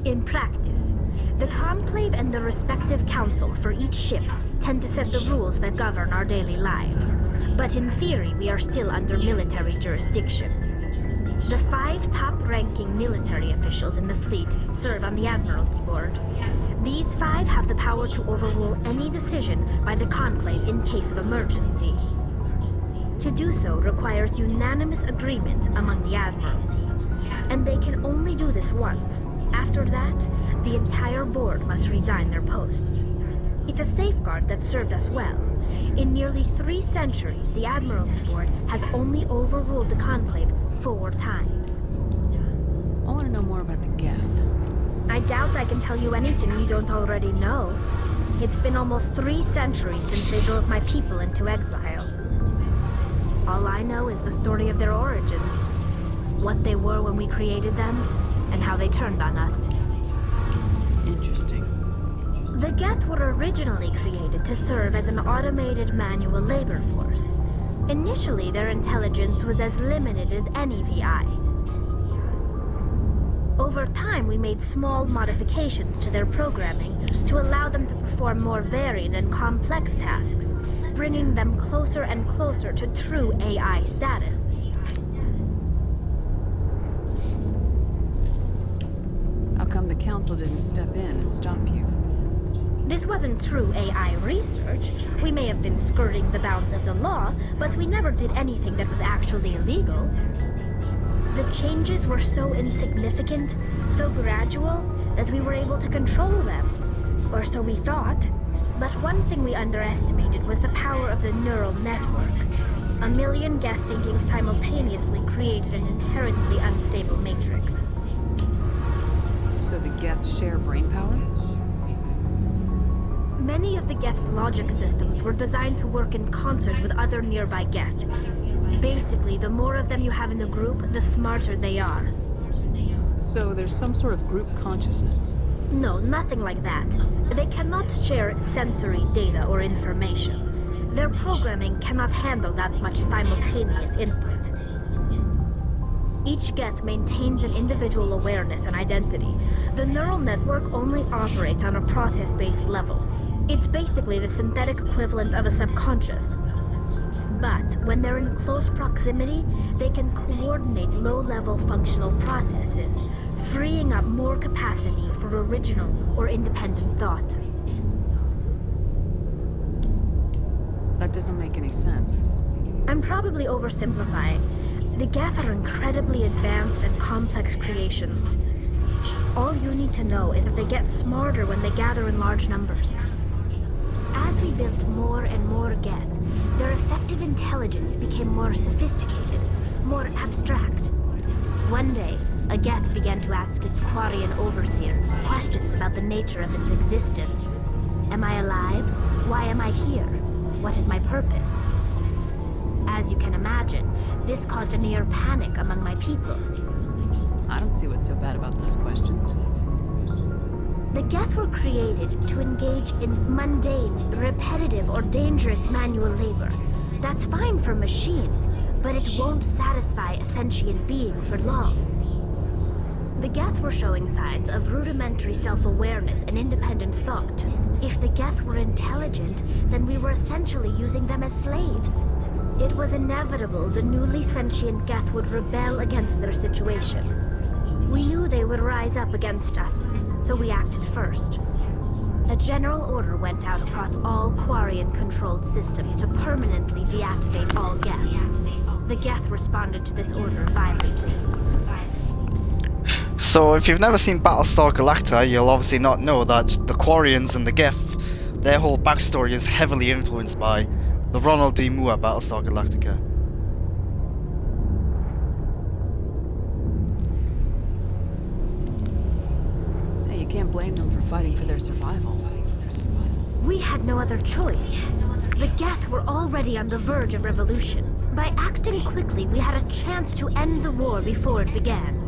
In practice, the Conclave and the respective council for each ship tend to set the rules that govern our daily lives. But in theory, we are still under military jurisdiction. The 5 top-ranking military officials in the fleet serve on the Admiralty Board. These 5 have the power to overrule any decision by the Conclave in case of emergency. To do so requires unanimous agreement among the Admiralty, and they can only do this once. After that, the entire board must resign their posts. It's a safeguard that served us well. In nearly 3 centuries, the Admiralty Board has only overruled the Conclave 4 times. I want to know more about the Geth. I doubt I can tell you anything you don't already know. It's been almost 3 centuries since they drove my people into exile. All I know is the story of their origins, what they were when we created them, and how they turned on us. Interesting. The Geth were originally created to serve as an automated manual labor force. Initially, their intelligence was as limited as any VI. Over time, we made small modifications to their programming to allow them to perform more varied and complex tasks, bringing them closer and closer to true AI status. How come the Council didn't step in and stop you? This wasn't true AI research. We may have been skirting the bounds of the law, but we never did anything that was actually illegal. The changes were so insignificant, so gradual, that we were able to control them. Or so we thought. But one thing we underestimated was the power of the neural network. A million Geth thinking simultaneously created an inherently unstable matrix. So the Geth share brain power? Many of the Geth's logic systems were designed to work in concert with other nearby Geth. Basically, the more of them you have in the group, the smarter they are. So there's some sort of group consciousness. No, nothing like that. They cannot share sensory data or information. Their programming cannot handle that much simultaneous input. Each Geth maintains an individual awareness and identity. The neural network only operates on a process-based level. It's basically the synthetic equivalent of a subconscious. But when they're in close proximity, they can coordinate low-level functional processes, freeing up more capacity for original or independent thought. That doesn't make any sense. I'm probably oversimplifying. The Geth are incredibly advanced and complex creations. All you need to know is that they get smarter when they gather in large numbers. As we built more and more Geth, their effective intelligence became more sophisticated, more abstract. One day, a Geth began to ask its Quarian overseer questions about the nature of its existence. Am I alive? Why am I here? What is my purpose? As you can imagine, this caused a near panic among my people. I don't see what's so bad about those questions. The Geth were created to engage in mundane, repetitive, or dangerous manual labor. That's fine for machines, but it won't satisfy a sentient being for long. The Geth were showing signs of rudimentary self-awareness and independent thought. If the Geth were intelligent, then we were essentially using them as slaves. It was inevitable the newly sentient Geth would rebel against their situation. We knew they would rise up against us, so we acted first. A general order went out across all Quarian-controlled systems to permanently deactivate all Geth. The Geth responded to this order violently. So if you've never seen Battlestar Galactica, you'll obviously not know that the Quarians and the Geth, their whole backstory is heavily influenced by the Ronald D. Moore Battlestar Galactica. Hey, you can't blame them for fighting for their survival. We had no other choice. The Geth were already on the verge of revolution. By acting quickly, we had a chance to end the war before it began.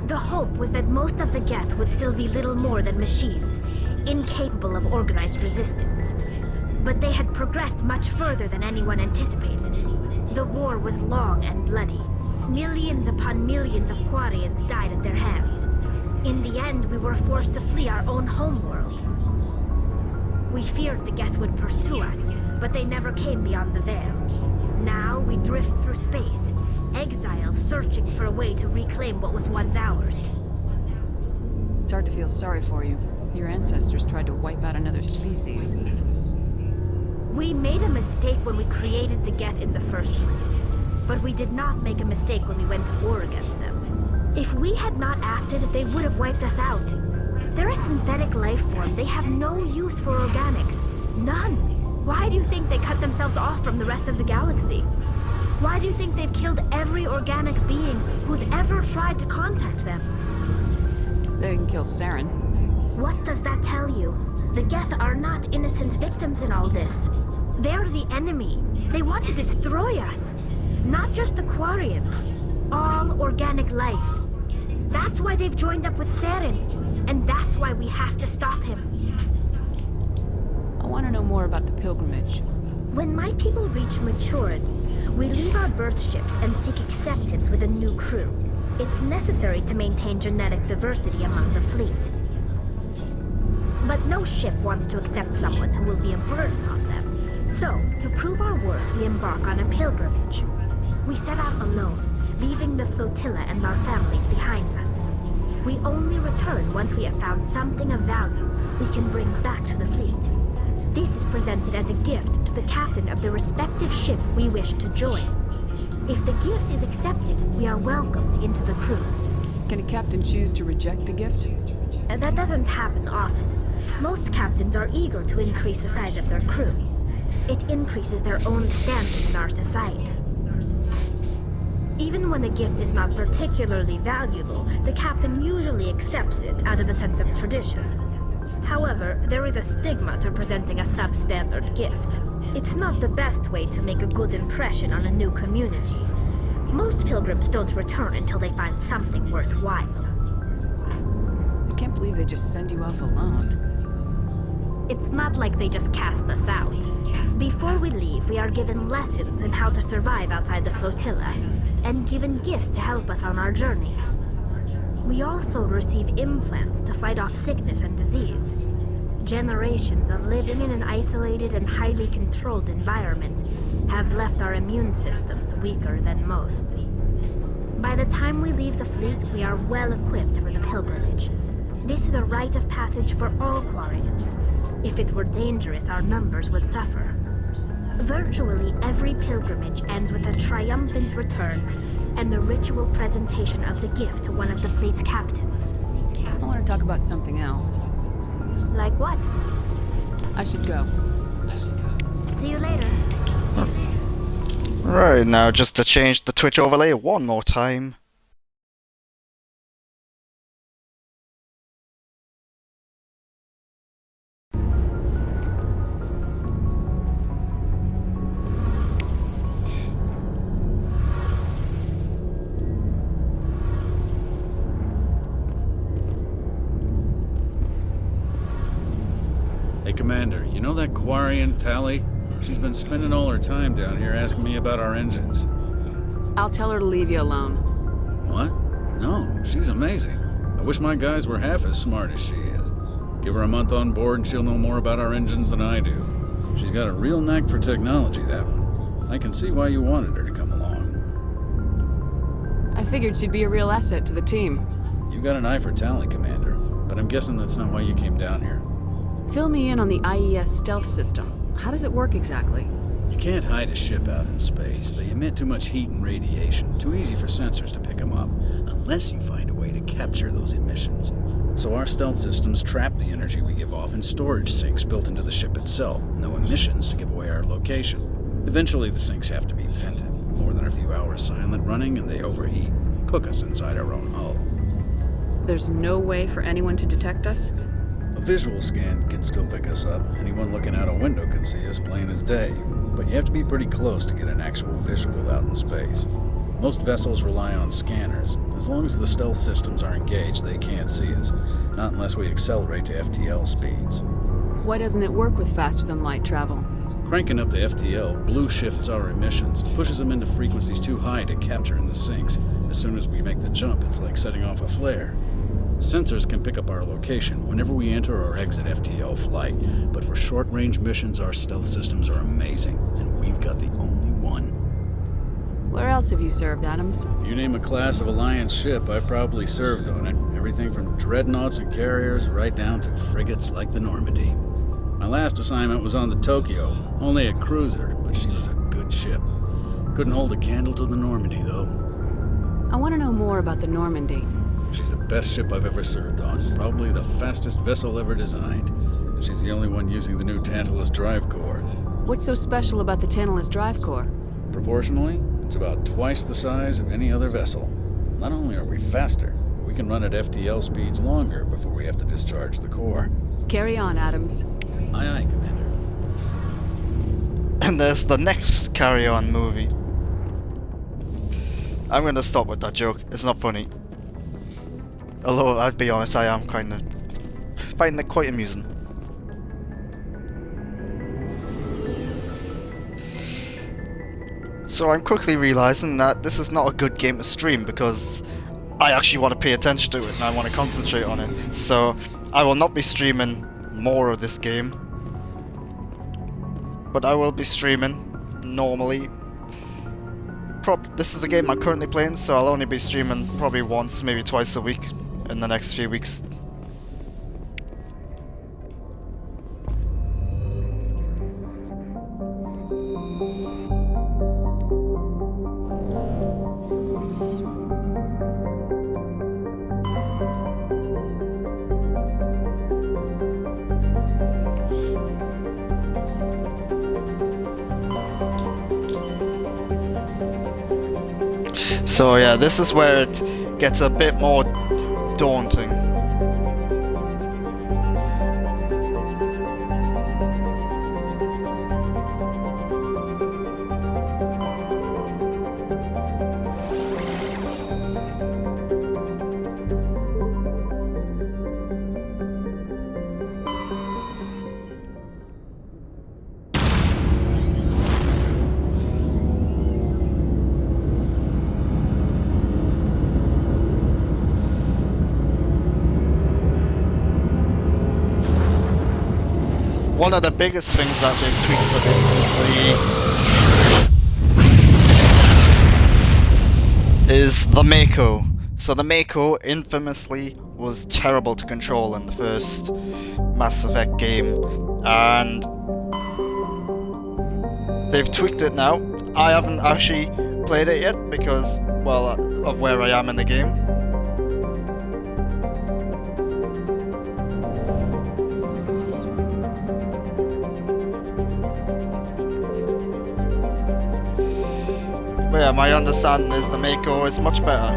The hope was that most of the Geth would still be little more than machines, incapable of organized resistance. But they had progressed much further than anyone anticipated. The war was long and bloody. Millions upon millions of Quarians died at their hands. In the end, we were forced to flee our own homeworld. We feared the Geth would pursue us, but they never came beyond the veil. Now we drift through space, exile, searching for a way to reclaim what was once ours. It's hard to feel sorry for you. Your ancestors tried to wipe out another species. We made a mistake when we created the Geth in the first place, but we did not make a mistake when we went to war against them. If we had not acted, they would have wiped us out. They're a synthetic life form. They have no use for organics. None. Why do you think they cut themselves off from the rest of the galaxy? Why do you think they've killed every organic being who's ever tried to contact them? They can kill Saren. What does that tell you? The Geth are not innocent victims in all this. They're the enemy. They want to destroy us. Not just the Quarians. All organic life. That's why they've joined up with Saren. And that's why we have to stop him. I want to know more about the pilgrimage. When my people reach maturity, we leave our birth ships and seek acceptance with a new crew. It's necessary to maintain genetic diversity among the fleet. But no ship wants to accept someone who will be a burden on them. So, to prove our worth, we embark on a pilgrimage. We set out alone, leaving the flotilla and our families behind us. We only return once we have found something of value we can bring back to the fleet. This is presented as a gift to the captain of the respective ship we wish to join. If the gift is accepted, we are welcomed into the crew. Can a captain choose to reject the gift? That doesn't happen often. Most captains are eager to increase the size of their crew. It increases their own standing in our society. Even when a gift is not particularly valuable, the captain usually accepts it out of a sense of tradition. However, there is a stigma to presenting a substandard gift. It's not the best way to make a good impression on a new community. Most pilgrims don't return until they find something worthwhile. I can't believe they just send you off alone. It's not like they just cast us out. Before we leave, we are given lessons in how to survive outside the flotilla, and given gifts to help us on our journey. We also receive implants to fight off sickness and disease. Generations of living in an isolated and highly controlled environment have left our immune systems weaker than most. By the time we leave the fleet, we are well equipped for the pilgrimage. This is a rite of passage for all Quarians. If it were dangerous, our numbers would suffer. Virtually every pilgrimage ends with a triumphant return and the ritual presentation of the gift to one of the fleet's captains. I want to talk about something else. Like what? I should go. See you later. Right, now just to change the Twitch overlay one more time. Hey, Commander, you know that Quarian, Tali? She's been spending all her time down here asking me about our engines. I'll tell her to leave you alone. What? No, she's amazing. I wish my guys were half as smart as she is. Give her a month on board and she'll know more about our engines than I do. She's got a real knack for technology, that one. I can see why you wanted her to come along. I figured she'd be a real asset to the team. You got an eye for Tali, Commander, but I'm guessing that's not why you came down here. Fill me in on the IES stealth system. How does it work exactly? You can't hide a ship out in space. They emit too much heat and radiation. Too easy for sensors to pick them up, unless you find a way to capture those emissions. So our stealth systems trap the energy we give off in storage sinks built into the ship itself. No emissions to give away our location. Eventually the sinks have to be vented. More than a few hours silent running and they overheat. Cook us inside our own hull. There's no way for anyone to detect us? A visual scan can still pick us up. Anyone looking out a window can see us plain as day. But you have to be pretty close to get an actual visual out in space. Most vessels rely on scanners. As long as the stealth systems are engaged, they can't see us. Not unless we accelerate to FTL speeds. Why doesn't it work with faster-than-light travel? Cranking up to FTL blue shifts our emissions, pushes them into frequencies too high to capture in the sinks. As soon as we make the jump, it's like setting off a flare. Sensors can pick up our location whenever we enter or exit FTL flight, but for short-range missions, our stealth systems are amazing, and we've got the only one. Where else have you served, Adams? If you name a class of Alliance ship, I've probably served on it. Everything from dreadnoughts and carriers right down to frigates like the Normandy. My last assignment was on the Tokyo, only a cruiser, but she was a good ship. Couldn't hold a candle to the Normandy, though. I want to know more about the Normandy. She's the best ship I've ever served on, probably the fastest vessel ever designed. And she's the only one using the new Tantalus drive core. What's so special about the Tantalus drive core? Proportionally, it's about twice the size of any other vessel. Not only are we faster, but we can run at FTL speeds longer before we have to discharge the core. Carry on, Adams. Aye, aye, Commander. And there's the next Carry On movie. I'm gonna stop with that joke, it's not funny. Although, I'll be honest, I am finding it quite amusing. So I'm quickly realizing that this is not a good game to stream because I actually want to pay attention to it and I want to concentrate on it. So I will not be streaming more of this game, but I will be streaming normally. This is the game I'm currently playing, so I'll only be streaming probably once, maybe twice a week in the next few weeks. So yeah, this is where it gets a bit more daunting. one of the biggest things that they've tweaked for this is the Mako. So the Mako infamously was terrible to control in the first Mass Effect game, and they've tweaked it now. I haven't actually played it yet because, well, of where I am in the game. But yeah, my understanding is the Mako is much better.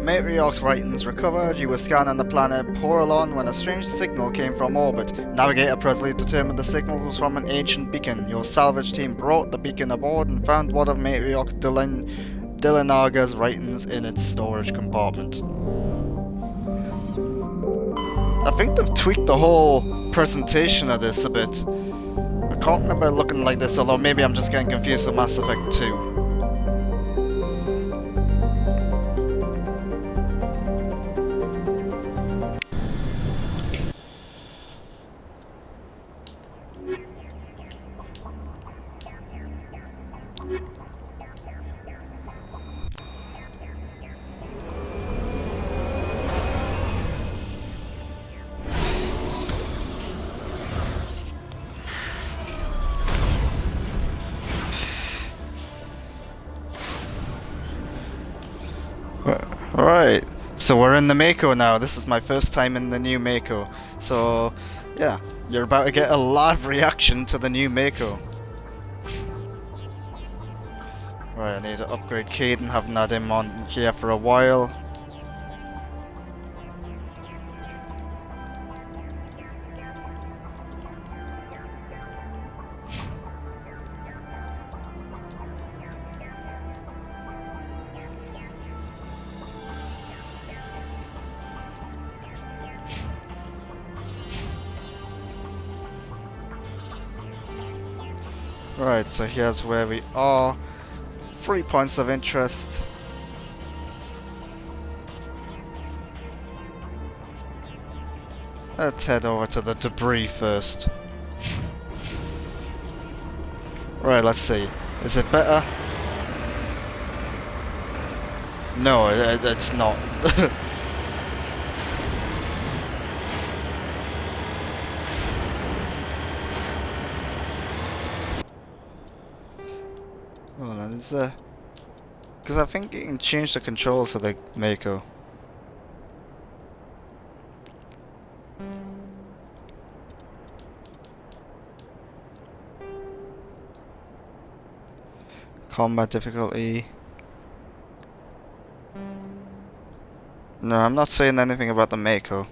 Matriarch's writings recovered. You were scanning the planet Poralon when a strange signal came from orbit. Navigator Presley determined the signal was from an ancient beacon. Your salvage team brought the beacon aboard and found one of Matriarch Dylanaga's writings in its storage compartment. I think they've tweaked the whole presentation of this a bit. I can't remember it looking like this, although maybe I'm just getting confused with Mass Effect 2. Alright, so we're in the Mako now. This is my first time in the new Mako. So, yeah, you're about to get a live reaction to the new Mako. Right, I need to upgrade Kaidan, haven't had him on here for a while. Right, so here's where we are. 3 points of interest. Let's head over to the debris first. Right, let's see. Is it better? No, it's not. Hold on, is there... Because I think you can change the controls of the Mako. Combat difficulty. No, I'm not saying anything about the Mako.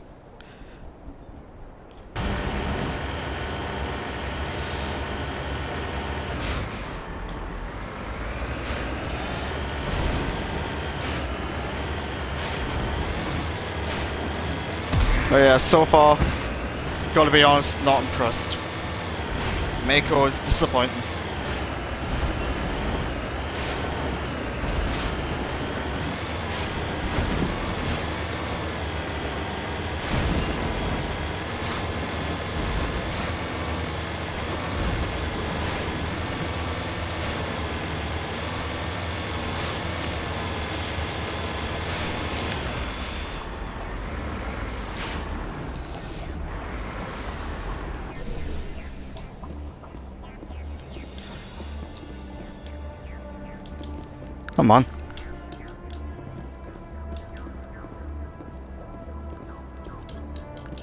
But yeah, so far, gotta be honest, not impressed. Mako is disappointing. Come on.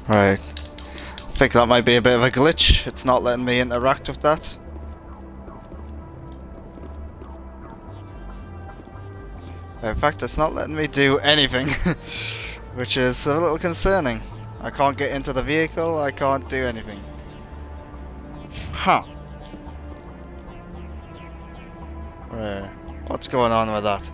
Right. I think that might be a bit of a glitch. It's not letting me interact with that. In fact, it's not letting me do anything, which is a little concerning. I can't get into the vehicle, I can't do anything. Huh. Right. What's going on with that?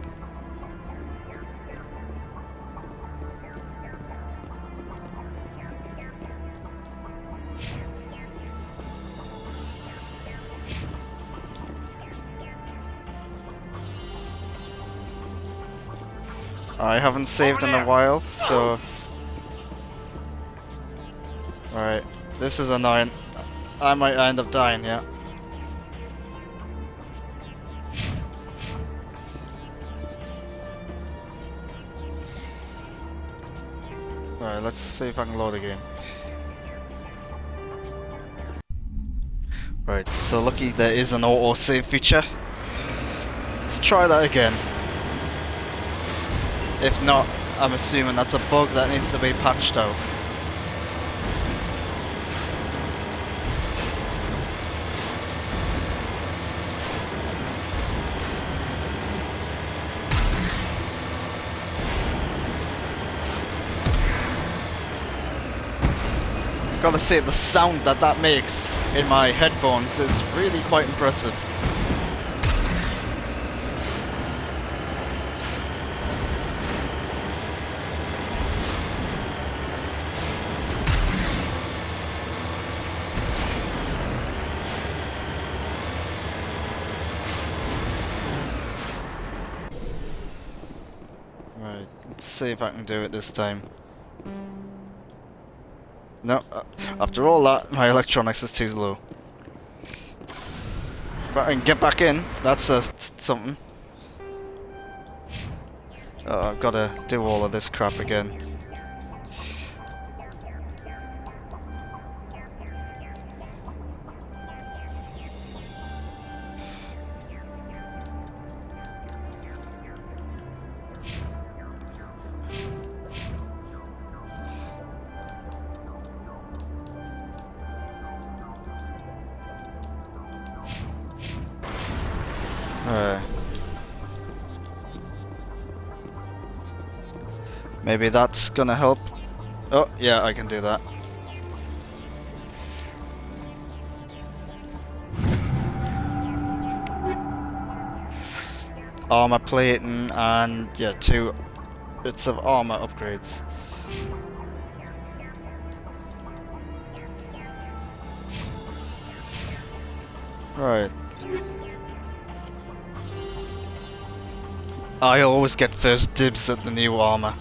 I haven't saved in a while, so... Alright, this is annoying. I might end up dying, yeah. Alright, let's see if I can load again. Right, so lucky there is an auto-save feature. Let's try that again. If not, I'm assuming that's a bug that needs to be patched out. Gotta say, the sound that makes in my headphones is really quite impressive. Right, let's see if I can do it this time. No, after all that, my electronics is too low. But I can get back in, that's something. I've gotta do all of this crap again. Maybe that's gonna help. Oh, yeah, I can do that. Armor plating and, yeah, 2 bits of armor upgrades. Right. I always get first dibs at the new armor.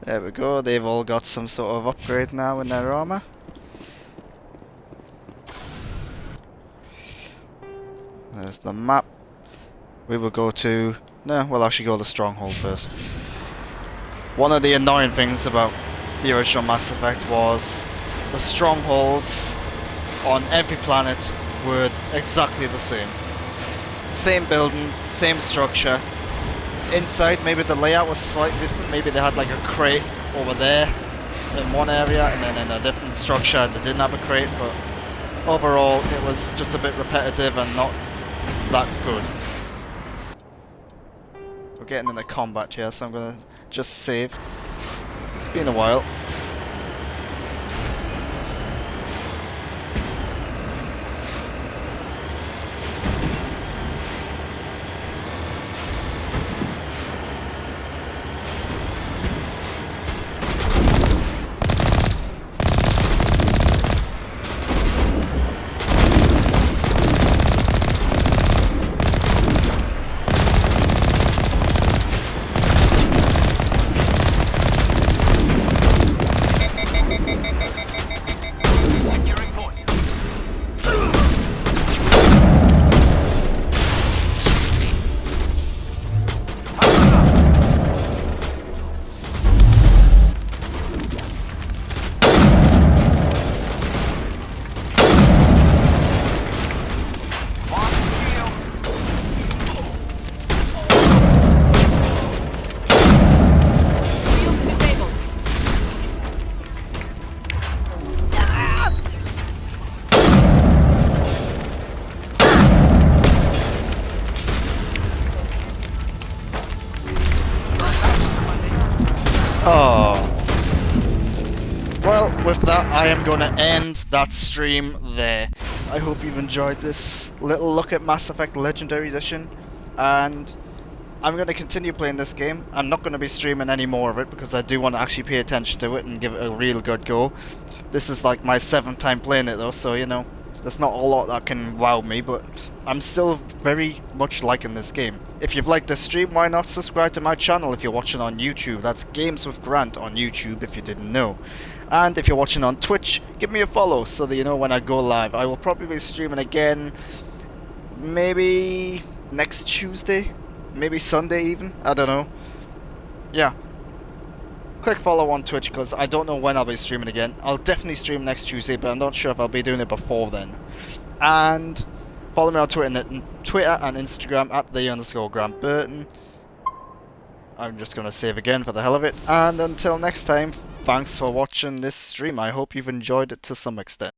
There we go, they've all got some sort of upgrade now in their armor. There's the map. We will go to... No, we'll actually go to the stronghold first. One of the annoying things about the original Mass Effect was the strongholds on every planet were exactly the same. Same building, same structure. Inside, maybe the layout was slightly different. Maybe they had like a crate over there in one area, and then in a different structure they didn't have a crate, but overall it was just a bit repetitive and not that good. We're getting into combat here, so I'm gonna just save. It's been a while. Well, with that, I am going to end that stream there. I hope you've enjoyed this little look at Mass Effect Legendary Edition, and I'm going to continue playing this game. I'm not going to be streaming any more of it because I do want to actually pay attention to it and give it a real good go. This is like my 7th time playing it though, so you know, there's not a lot that can wow me, but I'm still very much liking this game. If you've liked this stream, why not subscribe to my channel if you're watching on YouTube? That's Games with Grant on YouTube if you didn't know. And if you're watching on Twitch, give me a follow so that you know when I go live. I will probably be streaming again maybe next Tuesday, maybe Sunday even, I don't know. Yeah. Click follow on Twitch because I don't know when I'll be streaming again. I'll definitely stream next Tuesday, but I'm not sure if I'll be doing it before then. And follow me on Twitter and Instagram at @the_Grant Burton. I'm just going to save again for the hell of it. And until next time, thanks for watching this stream. I hope you've enjoyed it to some extent.